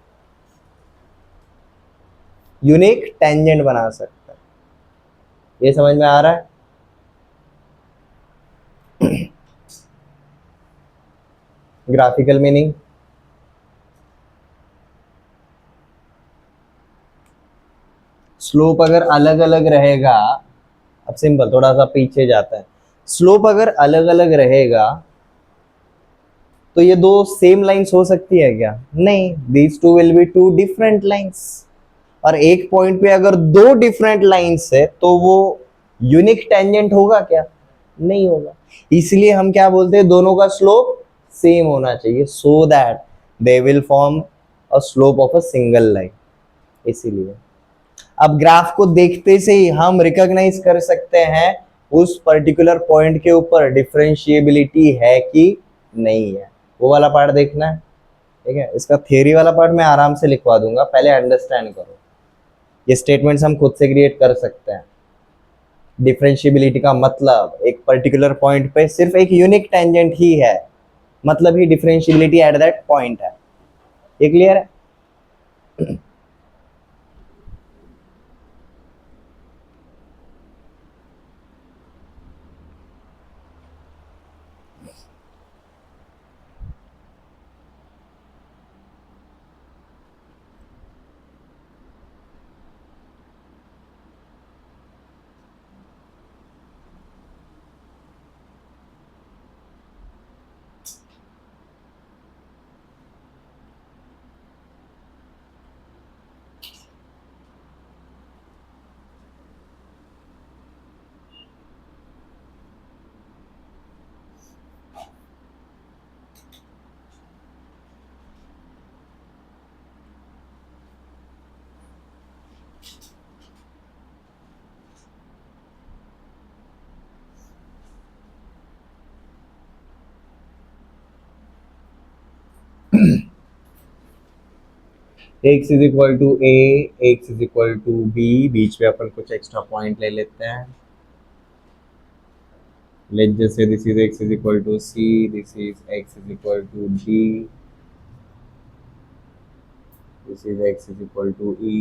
यूनिक टेंजेंट बना सकते हैं। ये समझ में आ रहा है? ग्राफिकल मीनिंग, स्लोप अगर अलग अलग रहेगा, अब सिंपल थोड़ा सा पीछे जाता है, स्लोप अगर अलग अलग रहेगा तो ये दो सेम लाइंस हो सकती है क्या? नहीं, these two will be two different lines. और एक पॉइंट पे अगर दो डिफरेंट लाइंस है तो वो यूनिक टेंजेंट होगा क्या? नहीं होगा। इसलिए हम क्या बोलते हैं, दोनों का स्लोप सेम होना चाहिए, so that they will form a slope of a single line. इसीलिए अब ग्राफ को देखते से ही हम रिकॉग्नाइज कर सकते हैं उस पर्टिकुलर पॉइंट के ऊपर डिफरेंशिएबिलिटी है कि नहीं है। वो वाला पार्ट देखना है, ठीक है। इसका थियरी वाला पार्ट मैं आराम से लिखवा दूंगा, पहले अंडरस्टैंड करो। ये स्टेटमेंट्स हम खुद से क्रिएट कर सकते हैं। डिफरेंशिएबिलिटी का मतलब एक पर्टिकुलर पॉइंट पे सिर्फ एक यूनिक टेंजेंट ही है, मतलब ही डिफरेंशिएबिलिटी एट दैट पॉइंट है। ये क्लियर है? x is equal to A, X is equal to B, बीच में अपन कुछ एक्स्ट्रा पॉइंट ले लेते हैं। Let's just say this is x is equal to c, this is x is equal to d, this is x is equal to e,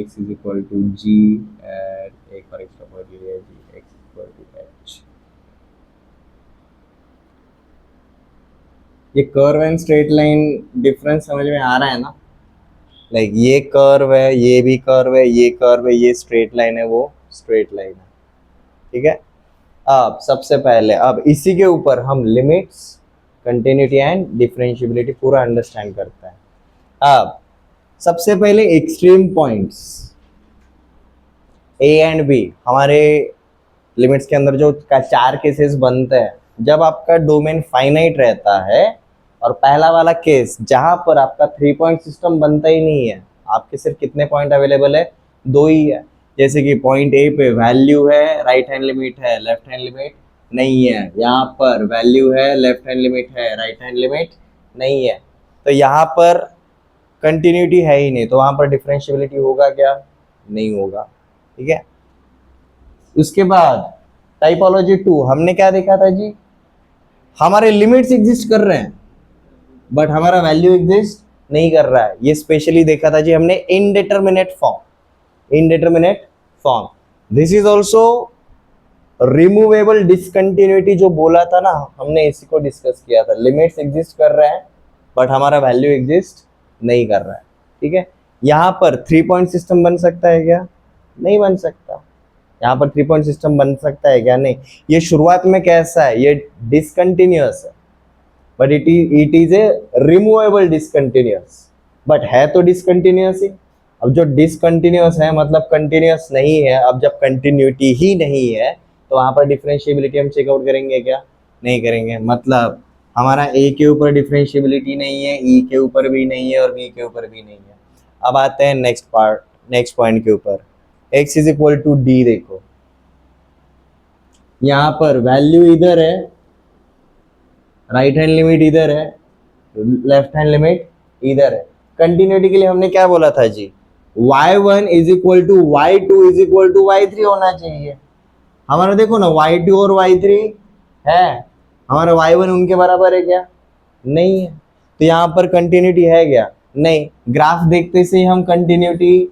x is equal to g, and एक और extra point ले लिया g, x is equal to h। ये curve and straight line difference समझ में आ रहा है ना? लाइक ये कर्व है, ये भी कर्व है, ये कर्व है, ये स्ट्रेट लाइन है, वो स्ट्रेट लाइन है, ठीक है। अब सबसे पहले अब इसी के ऊपर हम लिमिट्स, कंटिन्यूटी एंड डिफरेंशिएबिलिटी पूरा अंडरस्टैंड करते हैं। अब सबसे पहले extreme points A and B, हमारे लिमिट्स के अंदर जो चार केसेस बनते हैं, जब आपका डोमेन फाइनाइट रहता है, और पहला वाला केस जहां पर आपका 3 पॉइंट सिस्टम बनता ही नहीं है, आपके सिर्फ कितने पॉइंट अवेलेबल है, 2 ही है। जैसे कि पॉइंट ए पे वैल्यू है, राइट हैंड लिमिट है, लेफ्ट हैंड लिमिट नहीं है, यहाँ पर वैल्यू है, लेफ्ट हैंड लिमिट है, राइट हैंड लिमिट नहीं है, तो यहाँ पर कंटिन्यूटी है ही नहीं, तो वहां पर डिफरेंशिएबिलिटी होगा क्या, नहीं होगा, ठीक है। उसके बाद टाइपोलॉजी 2 हमने क्या देखा था जी, हमारे लिमिट्स एग्जिस्ट कर रहे हैं बट हमारा वैल्यू एग्जिस्ट नहीं कर रहा है, ये स्पेशली देखा था जी हमने indeterminate form, indeterminate form. This is also removable discontinuity जो बोला था ना, हमने इसी को डिस्कस किया था, लिमिट्स एग्जिस्ट कर रहे हैं बट हमारा वैल्यू एग्जिस्ट नहीं कर रहा है, ठीक है। यहाँ पर 3 पॉइंट सिस्टम बन सकता है क्या, नहीं बन सकता। यहाँ पर 3 पॉइंट सिस्टम बन सकता है क्या, नहीं। ये शुरुआत में कैसा है, ये डिसकंटिन्यूअस है, but it is a removable discontinuous, but है तो डिसकंटिन्यूअस ही। अब जो डिसकंटिन्यूअस है मतलब कंटिन्यूअस नहीं है, अब जब कंटिन्यूटी ही नहीं है तो वहां पर डिफरेंशिएबिलिटी हम चेकआउट करेंगे क्या, नहीं करेंगे। मतलब हमारा ए के ऊपर डिफरेंशिएबिलिटी नहीं है, ई के ऊपर भी नहीं है, और बी के ऊपर भी नहीं है। अब आते हैं नेक्स्ट पार्ट, नेक्स्ट पॉइंट के ऊपर, x is equal to D. देखो यहाँ पर वैल्यू इधर है, राइट हैंड लिमिट इधर है, लेफ्ट हैंड लिमिट इधर है। कंटिन्यूटी के लिए हमने क्या बोला था जी, y1 is equal to y2 is equal to y3 होना चाहिए। हमारा देखो ना y2 और y3 है, हमारा y1 उनके बराबर है क्या, नहीं है, तो यहाँ पर कंटिन्यूटी है क्या, नहीं। ग्राफ देखते से हम कंटिन्यूटी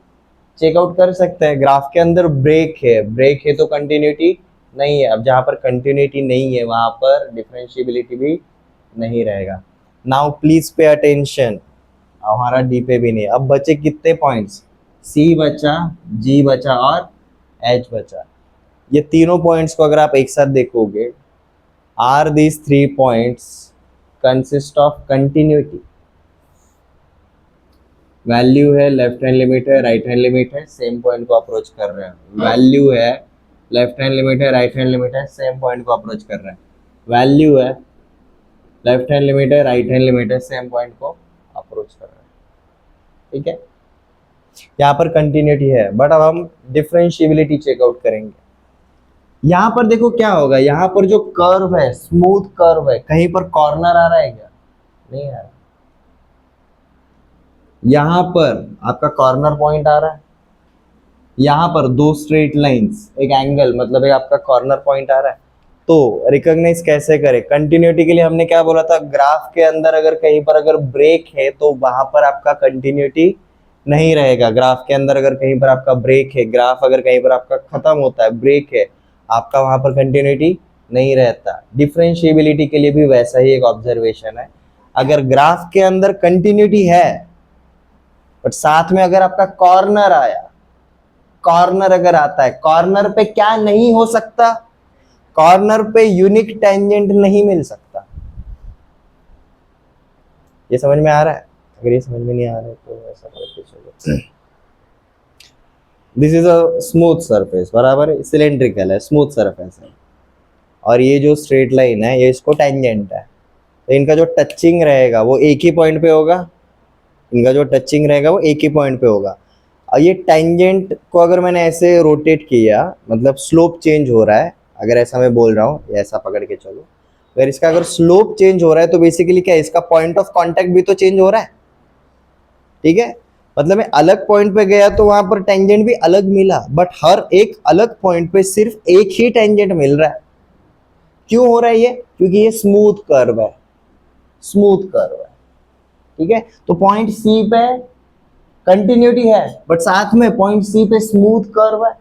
चेकआउट कर सकते हैं, ग्राफ के अंदर ब्रेक है, ब्रेक है तो कंटिन्यूटी नहीं है। अब जहाँ पर कंटिन्यूटी नहीं है वहां पर डिफरेंशिएबिलिटी भी नहीं रहेगा। नाउ प्लीज पे अटेंशन, हमारा डी पे भी नहीं। अब बचे कितने पॉइंट्स, सी बचा, जी बचा और एच बचा। ये तीनों पॉइंट्स को अगर आप एक साथ देखोगे, are these 3 points consist of continuity, value है, लेफ्ट हैंड लिमिट है, राइट हैंड लिमिट है, सेम पॉइंट को अप्रोच कर रहे हैं। वैल्यू है, लेफ्ट हैंड लिमिट है, राइट हैंड लिमिट है, सेम पॉइंट को अप्रोच कर रहे हैं। वैल्यू है, लेफ्ट हैंड लिमिट है, राइट हैंड लिमिट है, सेम पॉइंट को अप्रोच कर रहे हैं, ठीक है। यहाँ पर कंटिन्यूटी है, बट अब हम डिफरेंशिएबिलिटी चेकआउट करेंगे। यहाँ पर देखो क्या होगा, यहाँ पर जो कर्व है, स्मूथ कर्व है, कहीं पर कॉर्नर आ रहा है क्या, नहीं आ रहा। यहाँ पर आपका कॉर्नर पॉइंट आ रहा है, यहाँ पर 2 स्ट्रेट लाइंस, एक एंगल, मतलब एक आपका कॉर्नर पॉइंट आ रहा है। तो रिकॉग्नाइज कैसे करें, कंटिन्यूटी के लिए हमने क्या बोला था, ग्राफ के अंदर अगर कहीं पर अगर ब्रेक है तो वहां पर आपका कंटिन्यूटी नहीं रहेगा। ग्राफ के अंदर अगर कहीं पर आपका ब्रेक है, ग्राफ अगर कहीं पर आपका खत्म होता है, ब्रेक है, आपका वहां पर कंटिन्यूटी नहीं रहता। डिफरेंशिएबिलिटी के लिए भी वैसा ही एक ऑब्जर्वेशन है, अगर ग्राफ के अंदर कंटिन्यूटी है बट साथ में अगर आपका कॉर्नर आया, कॉर्नर अगर आता है, कॉर्नर पे क्या नहीं हो सकता, कॉर्नर पे यूनिक टेंजेंट नहीं मिल सकता। ये समझ में आ रहा है, अगर ये समझ में नहीं आ रहा है तो ऐसा करके चलो। This is a smooth surface, बराबर है, सिलेंड्रिकल है, स्मूथ सरफेस है, और ये जो स्ट्रेट लाइन है ये इसको टेंजेंट है, तो इनका जो टचिंग रहेगा वो एक ही पॉइंट पे होगा, इनका जो टचिंग रहेगा वो एक ही पॉइंट पे होगा। और ये टेंजेंट को अगर मैंने ऐसे रोटेट किया, मतलब स्लोप चेंज हो रहा है, अगर ऐसा मैं बोल रहा हूँ, ऐसा पकड़ के चलो, अगर इसका अगर स्लोप चेंज हो रहा है तो बेसिकली क्या है, इसका पॉइंट ऑफ कांटेक्ट भी तो चेंज हो रहा है, ठीक है। मतलब मैं अलग पॉइंट पे गया तो वहां पर टेंजेंट भी अलग मिला, बट हर एक अलग पॉइंट पे सिर्फ एक ही टेंजेंट मिल रहा है। क्यों हो रहा है ये, क्योंकि ये स्मूथ कर्व है, स्मूथ कर्व है, ठीक है। तो पॉइंट सी पे कंटिन्यूटी है बट साथ में पॉइंट सी पे स्मूथ कर्व है,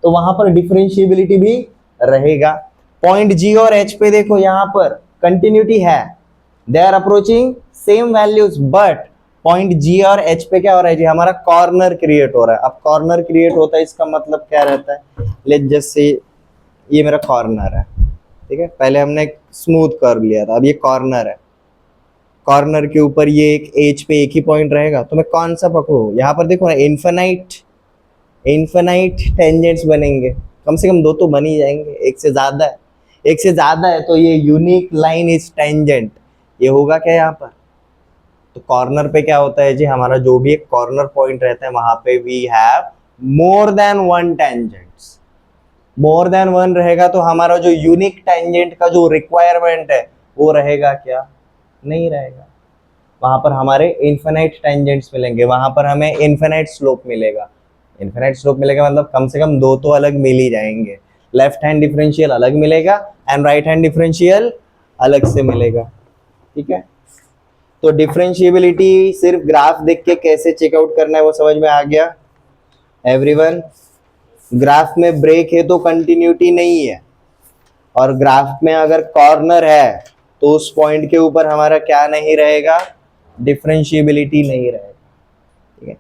तो वहां पर डिफरेंशिएबिलिटी भी रहेगा। पॉइंट जी और एच पे देखो, यहां पर कंटिन्यूटी है, they are approaching same values, but point G और एच पे क्या हो रहा है जी, हमारा कॉर्नर क्रिएट हो रहा है। अब कॉर्नर क्रिएट होता है इसका मतलब क्या रहता है, लेट्स जस्ट से ये मेरा कॉर्नर है, ठीक है, पहले हमने स्मूथ कर्व लिया था, अब ये कॉर्नर है, कॉर्नर के ऊपर ये एक एज पे एक ही पॉइंट रहेगा, तो मैं कौन सा पकड़ूं, यहाँ पर देखो ना, इन्फिनाइट इन्फिनाइट टेंजेंट्स बनेंगे, कम से कम दो तो बन ही जाएंगे, एक से ज्यादा है, एक से ज्यादा है तो ये यूनिक लाइन इज टेंजेंट, ये होगा क्या यहाँ पर। तो कॉर्नर पे क्या होता है जी, हमारा जो भी एक कॉर्नर पॉइंट रहता है वहां पे we have more than one tangents, more than one रहेगा तो हमारा जो यूनिक टेंजेंट का जो रिक्वायरमेंट है वो रहेगा क्या, नहीं रहेगा, वहां पर हमारे इन्फिनाइट टेंजेंट्स मिलेंगे, वहां पर हमें इन्फिनाइट स्लोप मिलेगा, इन्फिनाइट स्लोप मिलेगा मतलब कम से कम दो तो अलग मिल ही जाएंगे, लेफ्ट हैंड डिफरेंशियल अलग मिलेगा एंड राइट हैंड डिफरेंशियल अलग से मिलेगा, ठीक है। तो डिफरेंशिएबिलिटी सिर्फ ग्राफ देख के कैसे चेकआउट करना है वो समझ में आ गया एवरीवन। ग्राफ में ब्रेक है तो कंटिन्यूटी नहीं है, और ग्राफ में अगर कॉर्नर है तो उस पॉइंट के ऊपर हमारा क्या नहीं रहेगा, डिफरेंशिएबिलिटी नहीं रहेगा, ठीक है।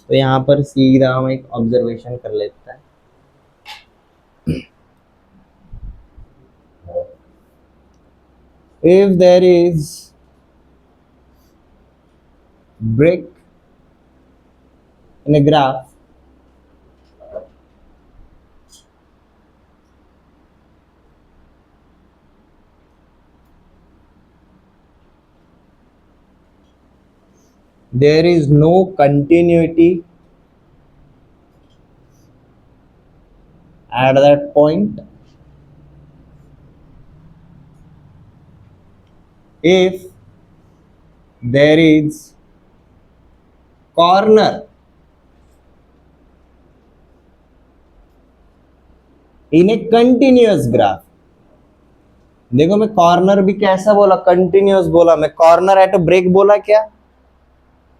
तो यहाँ पर सीधा हम एक ऑब्जर्वेशन कर लेते हैं, if there is break in a graph, there is no continuity at that point if there is corner in a continuous graph। देखो मैं कॉर्नर भी कैसा बोला, कंटिन्यूअस बोला, मैं कॉर्नर एट ब्रेक बोला क्या,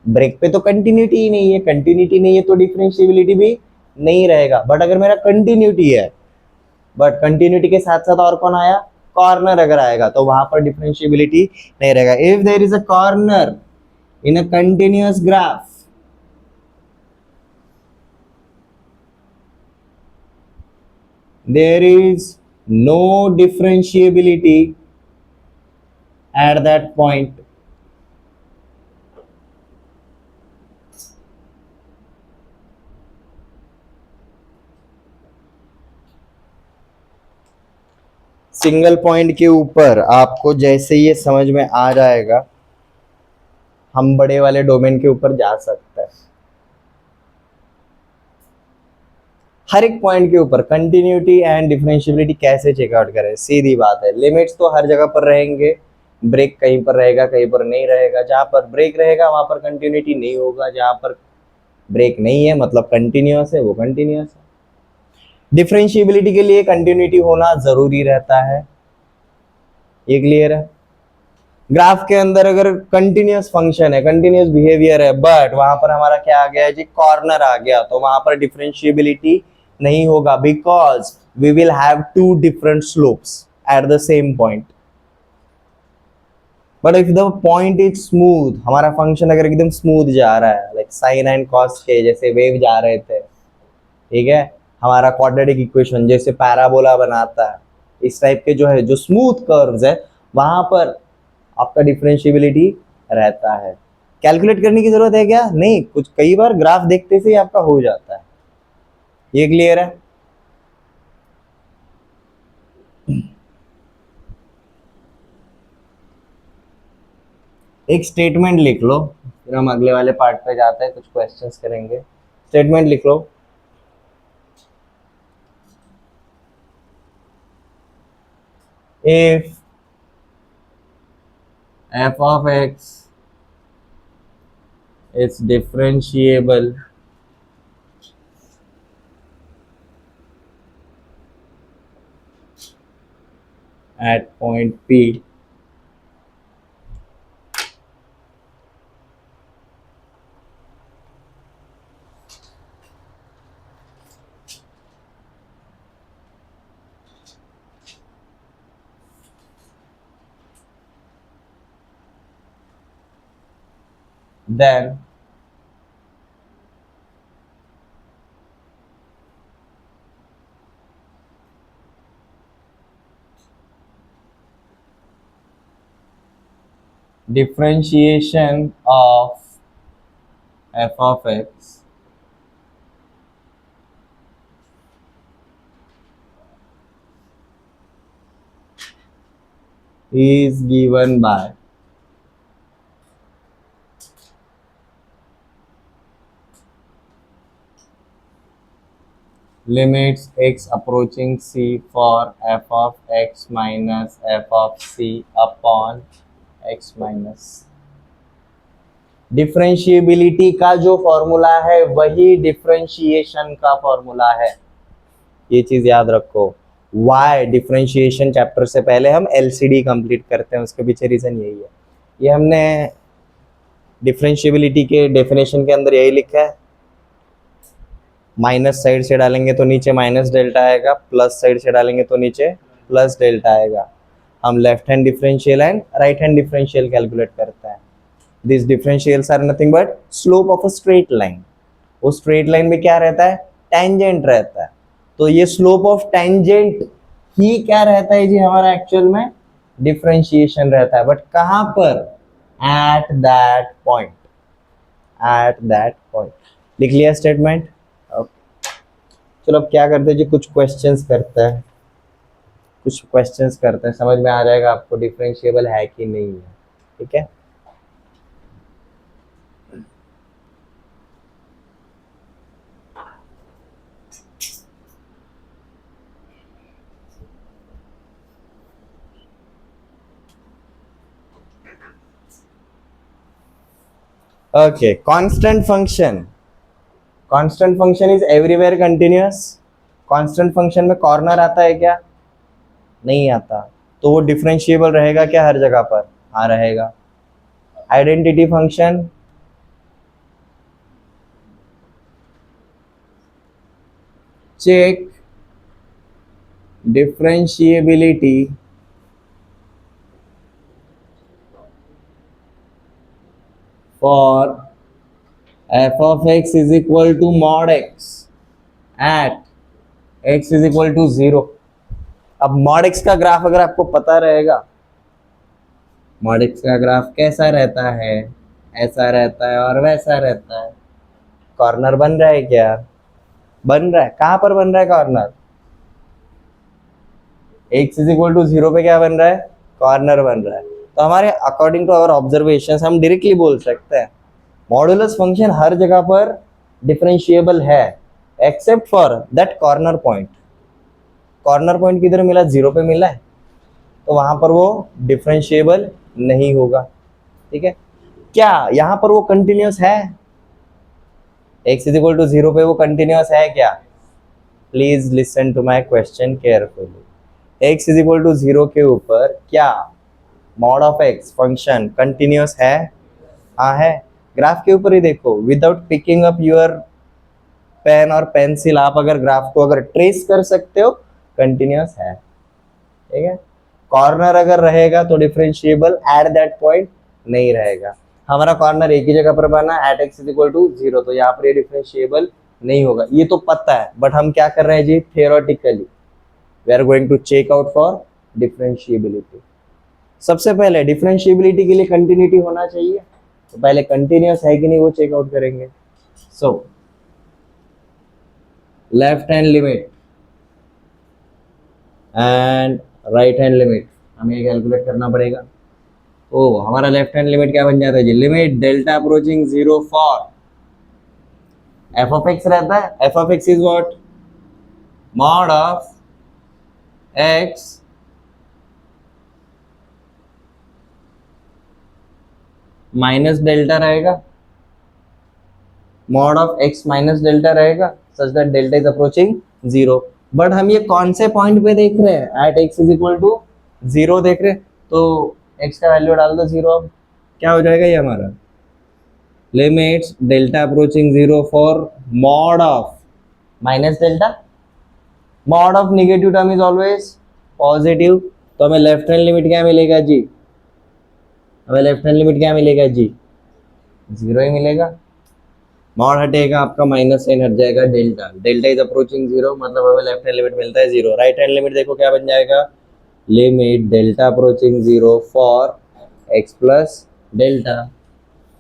ब्रेक पे तो कंटिन्यूटी ही नहीं है, कंटिन्यूटी नहीं है तो डिफरेंशिएबिलिटी भी नहीं रहेगा, बट अगर मेरा कंटिन्यूटी है, बट कंटिन्यूटी के साथ साथ और कौन आया, कॉर्नर अगर आएगा तो वहां पर डिफरेंशिएबिलिटी नहीं रहेगा। If there is a corner in a continuous graph, there is no differentiability at that point। Single point के ऊपर आपको जैसे ये समझ में आ जाएगा, हम बड़े वाले डोमेन के ऊपर जा सकते हैं। हर एक पॉइंट के ऊपर कंटिन्यूटी एंड डिफरेंशिएबिलिटी कैसे चेकआउट करें, सीधी बात है, लिमिट्स तो हर जगह पर रहेंगे, ब्रेक कहीं पर रहेगा कहीं पर नहीं रहेगा, जहां पर ब्रेक रहेगा वहां पर कंटिन्यूटी नहीं होगा, जहां पर ब्रेक नहीं है मतलब कंटिन्यूअस है वो कंटिन्यूअस है। डिफरेंशिएबिलिटी के लिए कंटिन्यूटी होना जरूरी रहता है, ये क्लियर है। ग्राफ के अंदर अगर कंटिन्यूअस फंक्शन है, कंटिन्यूअस बिहेवियर है, बट वहां पर हमारा क्या आ गया जी, कॉर्नर आ गया, तो वहां पर डिफरेंशिएबिलिटी नहीं होगा, because we will have two different slopes at the same point. But if the point is smooth, हमारा फंक्शन अगर एकदम स्मूथ जा रहा है, लाइक साइन एंड कॉस के जैसे वेव जा रहे थे, ठीक है, हमारा क्वाड्रेटिक इक्वेशन जैसे पैराबोला बनाता है, इस टाइप के जो है जो स्मूथ कर्व्स है, वहां पर आपका डिफरेंशिएबिलिटी रहता है। कैलकुलेट करने की जरूरत है क्या, नहीं, कुछ कई बार ग्राफ देखते से ही आपका हो जाता है, ये क्लियर है। एक स्टेटमेंट लिख लो, फिर हम अगले वाले पार्ट पे जाते हैं, कुछ क्वेश्चंस करेंगे। स्टेटमेंट लिख लो, if f of x is differentiable at point P, then differentiation of f of x is given by limits x approaching c for f of x minus f of c upon x minus। Differentiability का जो formula है वही differentiation का formula है, ये चीज याद रखो। वाई डिफरेंशिएशन चैप्टर से पहले हम एलसीडी कंप्लीट करते हैं, उसके पीछे रीजन यही है। ये हमने डिफरेंशिएबिलिटी के डेफिनेशन के अंदर यही लिखा है, माइनस साइड से डालेंगे तो नीचे माइनस डेल्टा आएगा, प्लस साइड से डालेंगे तो नीचे प्लस डेल्टा आएगा। हम left hand differential and right hand differential calculate करते हैं। This differentials are nothing but slope of a straight line. वो स्ट्रेट लाइन में क्या रहता है, टेंजेंट रहता है। तो ये स्लोप ऑफ टेंजेंट ही क्या रहता है जी हमारा एक्चुअल में डिफरेंशिएशन रहता है। बट कहां पर, eight that point, eight that point. लिख लिया स्टेटमेंट। चलो अब क्या करते हैं जी, कुछ क्वेश्चंस करते हैं, कुछ क्वेश्चंस करते हैं, समझ में आ जाएगा आपको डिफरेंशिएबल है कि नहीं है। ठीक है, okay. Constant function, constant function is everywhere continuous. Constant function में कॉर्नर आता है क्या, नहीं आता, तो वो डिफरेंशिएबल रहेगा क्या हर जगह पर, हाँ रहेगा। Identity function, check differentiability for f of x is equal to mod x at x is equal to 0। अब mod x का ग्राफ अगर आपको पता रहेगा, mod x का ग्राफ कैसा रहता है, ऐसा रहता है और वैसा रहता है। कॉर्नर बन रहा है क्या, बन रहा है। कहां पर बन रहा है corner, x is equal to 0 पे क्या बन रहा है, कॉर्नर बन रहा है। तो हमारे अकॉर्डिंग टू आवर ऑब्जर्वेशंस हम डायरेक्टली बोल सकते हैं मॉडुलस फंक्शन हर जगह पर डिफरेंशिएबल है except for that corner point. Corner point किधर मिला, 0 पे मिला है, तो वहां पर वो डिफरेंशिएबल नहीं होगा। ठीक है, क्या यहां पर वो कंटिन्यूअस है, x इज इक्वल टू 0 पे वो कंटिन्यूअस है क्या? Please listen to my question carefully. x is equal to 0 के ऊपर क्या mod of x function continuous है? हाँ है। ग्राफ के ऊपर ही देखो, without picking up your pen और पेंसिल आप अगर ग्राफ को अगर ट्रेस कर सकते हो, कंटिन्यूअस है। ठीक है, कॉर्नर अगर रहेगा तो डिफरेंशिएबल एट दैट पॉइंट नहीं रहेगा। हमारा कॉर्नर एक ही जगह पर बना at x is equal to 0, तो यहाँ पर ये डिफरेंशिएबल नहीं होगा। ये तो पता है, बट हम क्या कर रहे हैं जी, theoretically we are going to check out for differentiability. सबसे पहले डिफरेंशिएबिलिटी के लिए कंटिन्यूटी होना चाहिए, तो पहले कंटिन्यूअस है कि नहीं वो चेक आउट करेंगे। So left hand limit and right hand limit हमें कैलकुलेट करना पड़ेगा। ओ हमारा लेफ्ट हैंड लिमिट क्या बन जाता है जी, limit delta approaching 0 for F of x रहता है। F of x is what, mod of x minus delta रहेगा, mod of x minus delta रहेगा, such that delta is approaching 0। But हम ये कौन से पॉइंट पे देख रहे हैं, at x is equal to 0 देख रहे हैं, तो एक्स का वैल्यू डाल दो 0। अब क्या हो जाएगा ये हमारा, limits delta approaching 0 for mod of minus delta. Mod of negative term is always positive, तो हमें लेफ्ट हैंड लिमिट क्या मिलेगा जी, हमें लेफ्ट हैंड लिमिट क्या मिलेगा जी, जीरो ही मिलेगा। मॉड हटेगा, आपका माइनस साइन हट जाएगा, delta, delta is approaching zero, मतलब हमें लेफ्ट हैंड लिमिट मिलता है जीरो। राइट हैंड लिमिट देखो क्या बन जाएगा, limit delta approaching zero for X plus delta.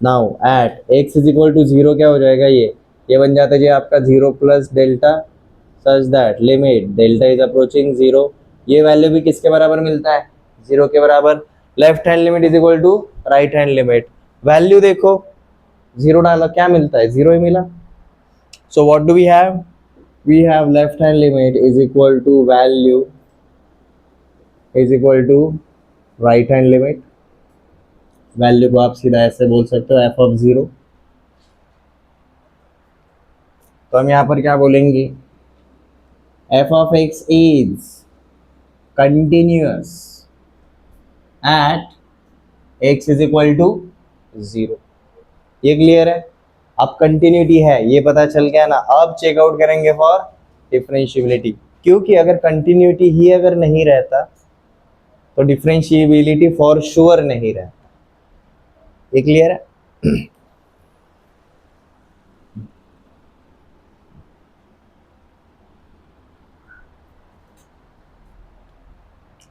Now at x is equal to zero क्या हो जाएगा, ये बन जाता है जी आपका zero plus delta such that limit delta is approaching zero. ये वैल्यू भी किसके बराबर मिलता है, जीरो के बराबर। Left hand limit is equal to right hand limit, value देखो जीरो डाला क्या मिलता है, जीरो ही मिला। So what do we have left hand limit is equal to value is equal to right hand limit. Value को आप सीधा ऐसे बोल सकते हो एफ ऑफ जीरो। तो हम यहाँ पर क्या बोलेंगे, F of x is continuous at x is equal to zero. ये क्लियर है। अब कंटिन्यूटी है ये पता चल गया ना। अब चेकआउट करेंगे फॉर डिफरेंशिएबिलिटी, क्योंकि अगर कंटिन्यूटी ही अगर नहीं रहता तो डिफरेंशिएबिलिटी फॉर श्योर नहीं रहता। ये क्लियर है।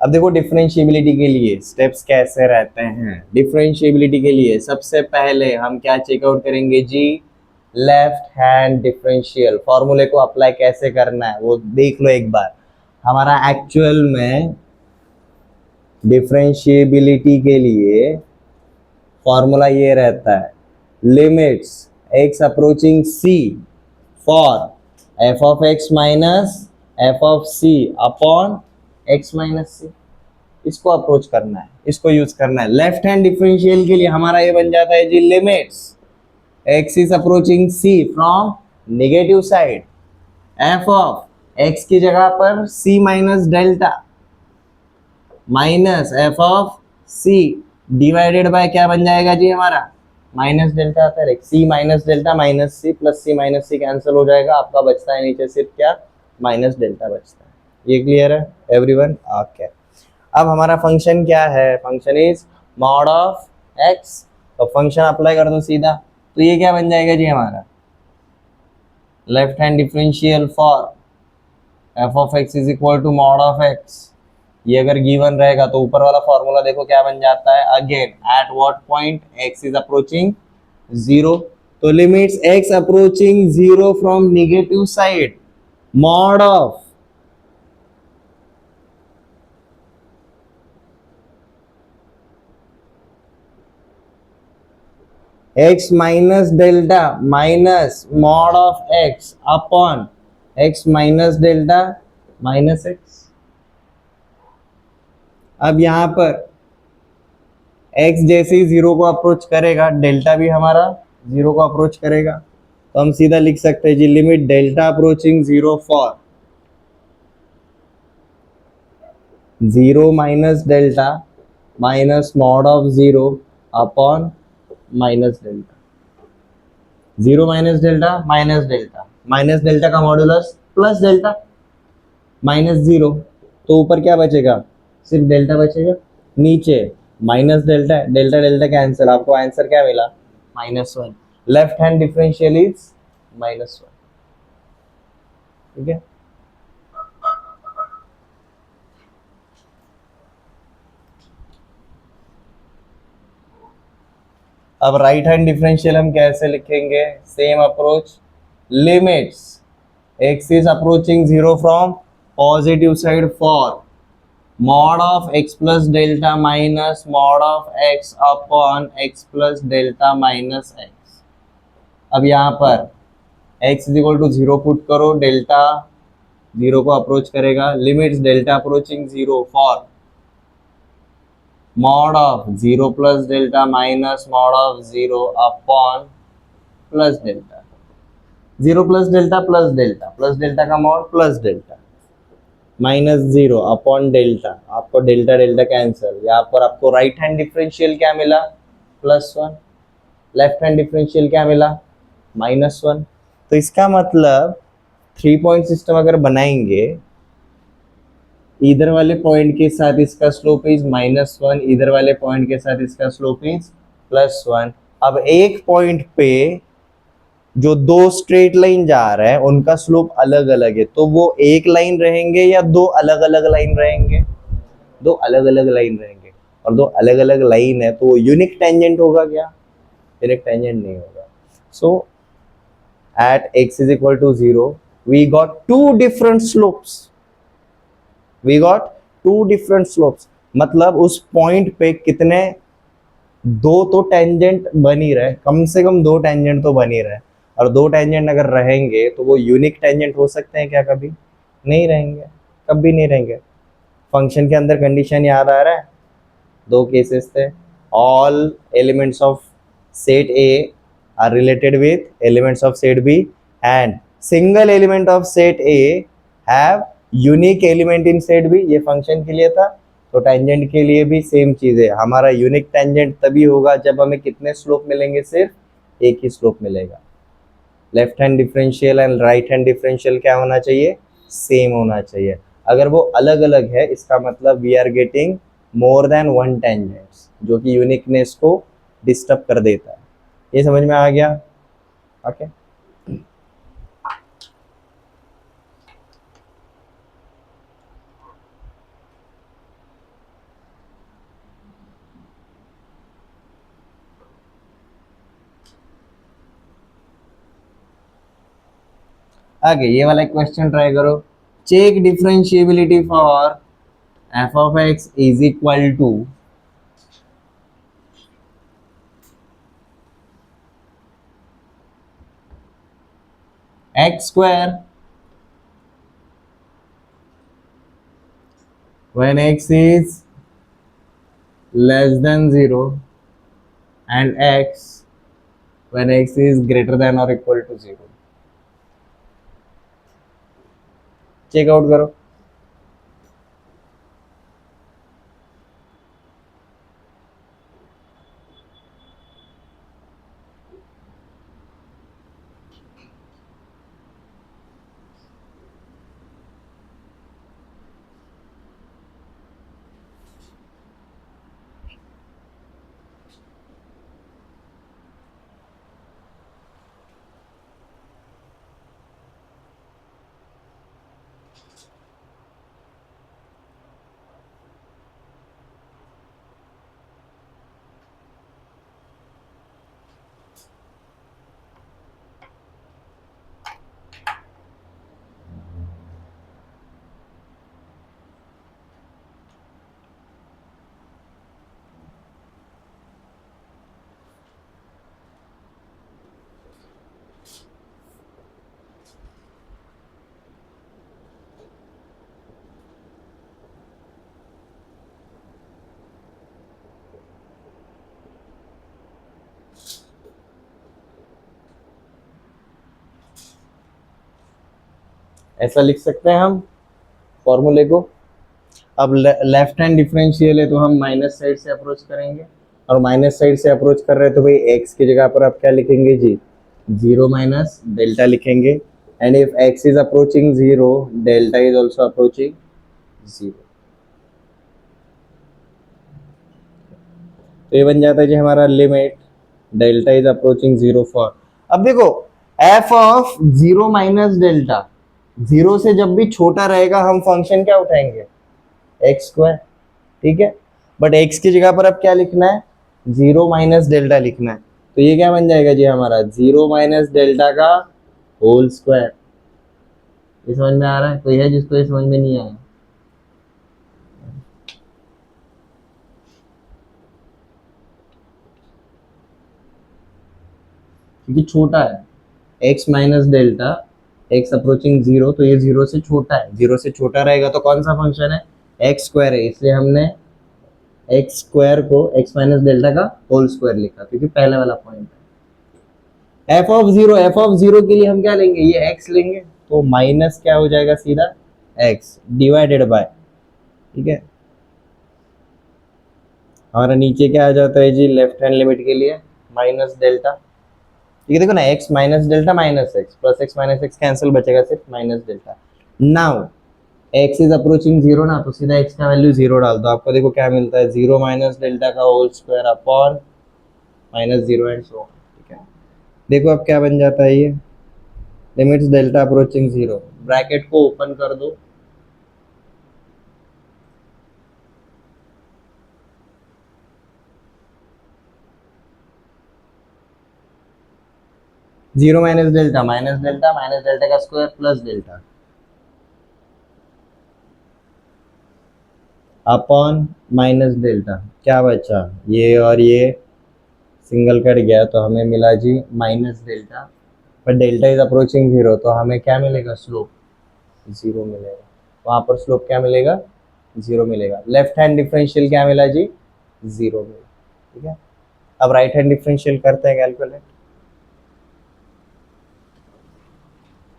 अब देखो डिफरेंशिएबिलिटी के लिए स्टेप्स कैसे रहते हैं। डिफरेंशिएबिलिटी के लिए सबसे पहले हम क्या चेकआउट करेंगे जी, लेफ्ट हैंड डिफरेंशियल फॉर्मूले को अप्लाई कैसे करना है वो देख लो एक बार। हमारा एक्चुअल में डिफरेंशिएबिलिटी के लिए फॉर्मूला ये रहता है, limits x approaching c for F of x minus f of c upon x minus c. इसको अप्रोच करना है, इसको यूज करना है। लेफ्ट हैंड डिफरेंशियल के लिए हमारा ये बन जाता है जी, limits x is approaching c from negative side, f of x की जगह पर c minus delta minus f of c divided by क्या बन जाएगा जी हमारा, माइनस डेल्टा आता है, c minus delta minus c plus सी माइनस सी कैंसिल हो जाएगा, आपका बचता है नीचे सिर्फ क्या, माइनस डेल्टा बचता है। ये क्लियर है एवरीवन? ओके। अब हमारा फंक्शन क्या है, function is mod of X. तो फंक्शन अप्लाई कर दो सीधा, तो ये क्या बन जाएगा जी हमारा, left hand differential for F of x is equal to mod of X. ये अगर गिवन रहेगा तो ऊपर वाला फॉर्मूला देखो क्या बन जाता है, again at what point x is approaching zero. तो limits x approaching zero from negative side, mod of x minus delta minus mod of x upon x minus delta minus x। अब यहां पर x जैसे ही zero को approach करेगा delta भी हमारा जीरो को अप्रोच करेगा, तो हम सीधा लिख सकते हैं जी, limit delta approaching zero for zero minus delta minus mod of zero upon minus delta. Zero minus delta minus delta का modulus plus delta minus zero, तो ऊपर क्या बचेगा, सिर्फ डेल्टा बचेगा, नीचे minus delta, delta delta cancel, आपको answer क्या मिला, minus one. Left hand differential is minus one. ठीक है। अब राइट हैंड डिफरेंशियल हम कैसे लिखेंगे, same approach, limits x is approaching zero from positive side for mod of x plus delta minus mod of x upon x plus delta minus x. अब यहाँ पर x is equal to zero put करो, delta zero को approach करेगा, limits delta approaching zero for mod of zero plus delta minus mod of zero upon plus delta, zero plus delta का mod plus delta minus zero upon delta, आपको delta delta cancel, यहाँ पर आपको right hand differential क्या मिला, plus one, left hand differential क्या मिला, minus one. तो इसका मतलब 3 पॉइंट सिस्टम अगर बनाएंगे, इधर वाले पॉइंट के साथ इसका स्लोप इज माइनस वन, इधर वाले पॉइंट के साथ इसका स्लोप इज प्लस वन। अब एक पॉइंट पे जो दो स्ट्रेट लाइन जा रहे हैं उनका स्लोप अलग अलग है, तो वो एक लाइन रहेंगे या दो अलग अलग लाइन रहेंगे? दो अलग अलग लाइन रहेंगे। और दो अलग अलग लाइन है तो वो यूनिक टेंजेंट होगा क्या? यूनिक टेंजेंट नहीं होगा। सो at x is equal to 0 we got two different slopes, we got two different slopes। मतलब उस पॉइंट पे कितने, दो तो टेंजेंट बन ही रहे, कम से कम दो टेंजेंट तो बन ही रहे। और दो टेंजेंट अगर रहेंगे तो वो यूनिक टेंजेंट हो सकते हैं क्या? कभी नहीं रहेंगे, कभी नहीं रहेंगे। फंक्शन के अंदर कंडीशन याद आ रहा है? दो केसेस थे, all elements of set A are related with elements of set B and single element of set A have unique element in set B. ये फंक्शन के लिए था। तो टेंजेंट के लिए भी सेम चीज है, हमारा यूनिक टेंजेंट तभी होगा जब हमें कितने स्लोप मिलेंगे? सिर्फ एक ही स्लोप मिलेगा। Left hand differential and right hand differential क्या होना चाहिए? सेम होना चाहिए। अगर वो अलग अलग है इसका मतलब we are getting more than one tangents, जो कि यूनिकनेस को डिस्टर्ब कर देता है। ये समझ में आ गया? ओके। आगे ये वाला क्वेश्चन ट्राई करो। Check differentiability for F of x is equal to x square when x is less than 0 and x when x is greater than or equal to 0। Check out करो। ऐसा लिख सकते हैं हम फॉर्मूले को। अब लेफ्ट हैंड डिफरेंशियल है तो हम माइनस साइड से अप्रोच करेंगे, और माइनस साइड से अप्रोच कर रहे हैं तो भाई एक्स की जगह पर आप क्या लिखेंगे जी? जीरो माइनस डेल्टा लिखेंगे। And if x is approaching zero, delta is also approaching zero. तो ये बन जाता है जी हमारा limit delta is approaching zero for. अब देखो F of zero minus delta, zero से जब भी छोटा रहेगा हम फंक्शन क्या उठाएंगे? एक्स स्क्वायर, ठीक है। बट एक्स की जगह पर अब क्या लिखना है? जीरो माइनस डेल्टा लिखना है। तो ये क्या बन जाएगा जी हमारा? जीरो माइनस डेल्टा का होल स्क्वायर। ये समझ में आ रहा है? कोई है जिसको ये समझ में नहीं आया? क्योंकि छोटा है x minus delta, x approaching zero, तो ये जीरो से छोटा है। जीरो से छोटा रहेगा तो कौन सा फंक्शन है? एक्स स्क्वायर है, इसलिए हमने एक्स स्क्वायर को x माइनस डेल्टा का होल स्क्वायर लिखा, क्योंकि पहले वाला पॉइंट है। एफ ऑफ जीरो के लिए हम क्या लेंगे? ये x लेंगे, तो माइनस क्या हो जाएगा? सीधा x डिवाइडेड बाय, ठीक है। हमारा नीचे क्या आ जाता है जी लेफ्ट हैंड लिमिट के लिए? माइनस डेल्टा, ठीक है। देखो ना x minus delta minus x plus x minus x cancel, बचेगा सिर्फ minus delta. Now x is approaching zero ना, तो सीधा x का वैल्यू जीरो डाल दो, आपको देखो क्या मिलता है? जीरो माइनस डेल्टा का whole square upon minus zero and so, ठीक है। देखो अब क्या बन जाता है ये, limits delta approaching zero, bracket को ओपन कर दो, zero minus delta minus delta minus delta का square plus delta upon minus delta, क्या बचा, ये और ये सिंगल कट गया तो हमें मिला जी माइनस डेल्टा, पर डेल्टा इज अप्रोचिंग जीरो तो हमें क्या मिलेगा, स्लोप जीरो मिलेगा, वहाँ पर स्लोप क्या मिलेगा, जीरो मिलेगा। लेफ्ट हैंड डिफरेंशियल क्या मिला जी, जीरो मिला, ठीक है। अब राइट हैंड डिफरेंशियल करते हैं कैलकुलेट।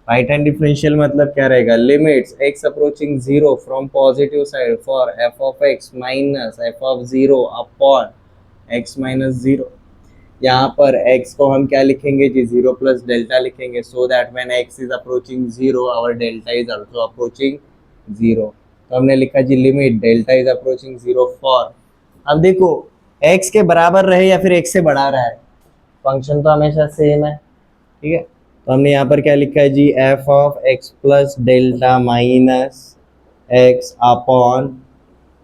राइट हैंड डिफरेंशियल मतलब क्या रहेगा, limits x approaching zero from positive side for F of x minus f of zero upon x minus zero. यहाँ पर x को हम क्या लिखेंगे जी, जीरो प्लस डेल्टा लिखेंगे, so that when x is approaching zero our delta is also approaching zero. तो हमने लिखा जी limit delta is approaching zero for, अब देखो x के बराबर रहे या फिर x से बड़ा रहा है, फंक्शन तो हमेशा सेम है, ठीक है। तो हमने यहाँ पर क्या लिखा है जी, F of x plus delta minus x upon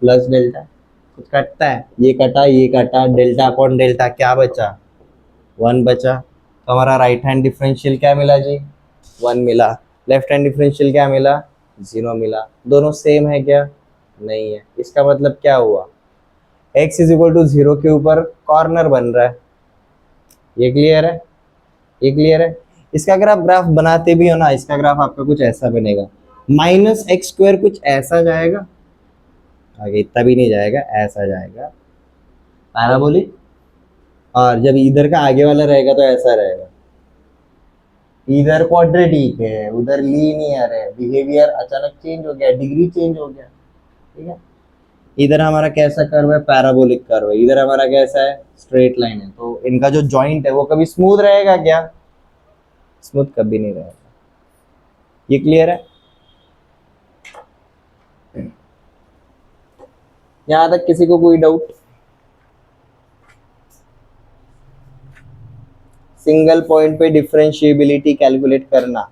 plus delta, कुछ कटता है, ये कटा डेल्टा अपॉन डेल्टा, क्या बचा, वन बचा। तो हमारा राइट हैंड डिफरेंशियल क्या मिला जी, वन मिला। लेफ्ट हैंड डिफरेंशियल क्या मिला, जीरो मिला। दोनों सेम है क्या, नहीं है। इसका मतलब क्या हुआ, x is equal to zero के ऊपर कॉर्नर बन रहा है, ये क्लियर है, ये क्लियर है। इसका अगर आप ग्राफ बनाते भी हो ना, इसका ग्राफ आपका कुछ ऐसा बनेगा, माइनस एक्स स्क्वायर कुछ ऐसा जाएगा, आगे इतना भी नहीं जाएगा, ऐसा जाएगा पैराबोलिक, और जब इधर का आगे वाला रहेगा तो ऐसा रहेगा, इधर क्वाड्रेटिक है उधर लीनियर है, बिहेवियर अचानक चेंज हो गया, डिग्री चेंज हो गया, ठीक है। इधर हमारा कैसा कर्व है, पैराबोलिक कर्व है, इधर हमारा कैसा है, स्ट्रेट लाइन है। तो इनका जो जॉइंट है वो कभी स्मूथ रहेगा क्या, स्मूथ कभी नहीं रहेगा, ये क्लियर है। यहां तक किसी को कोई डाउट, सिंगल पॉइंट पे डिफरेंशिएबिलिटी कैलकुलेट करना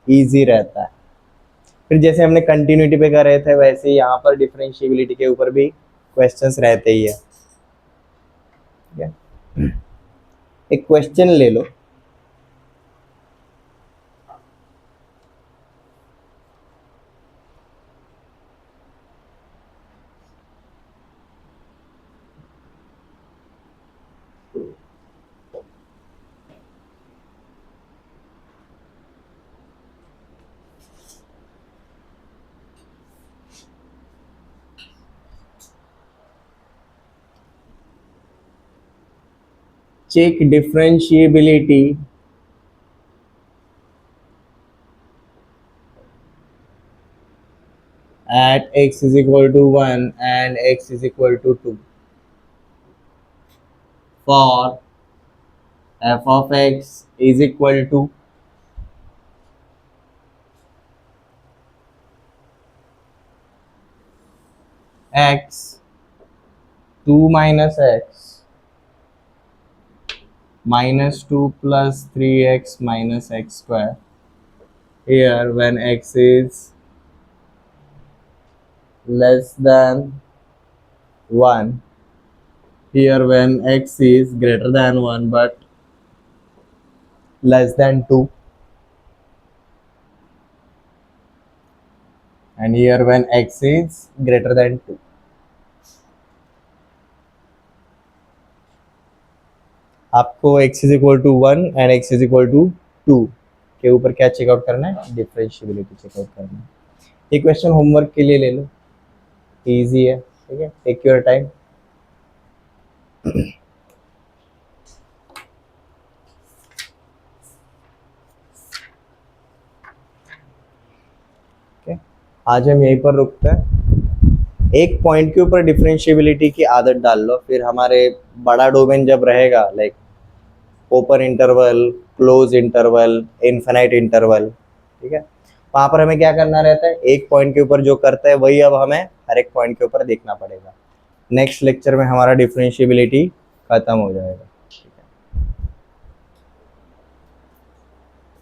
इजी रहता है। फिर जैसे हमने कंटिन्यूटी पे कर रहे थे वैसे यहाँ पर डिफरेंशिएबिलिटी के ऊपर भी क्वेश्चंस रहते ही है, ठीक है। एक क्वेश्चन ले लो, check differentiability at x is equal to 1 and x is equal to 2 for f of x is equal to x 2 minus x minus 2 plus 3x minus x square, here when x is less than 1, here when x is greater than 1 but less than 2, and here when x is greater than 2. आपको x is equal to 1 and x is equal to 2 के ऊपर क्या checkout करना है, differentiability checkout करना है। ये question homework के लिए ले लो, इजी है, ठीक है, टेक योर टाइम। आज हम यहीं पर रुकते हैं। एक पॉइंट के ऊपर डिफरेंशिएबिलिटी की आदत डाल लो, फिर हमारे बड़ा डोमेन जब रहेगा like open interval, close interval, infinite interval, ठीक है, वहाँ पर हमें क्या करना रहता है, एक पॉइंट के ऊपर जो करता है वही अब हमें हर एक पॉइंट के ऊपर देखना पड़ेगा। नेक्स्ट लेक्चर में हमारा डिफरेंशिएबिलिटी खत्म हो जाएगा।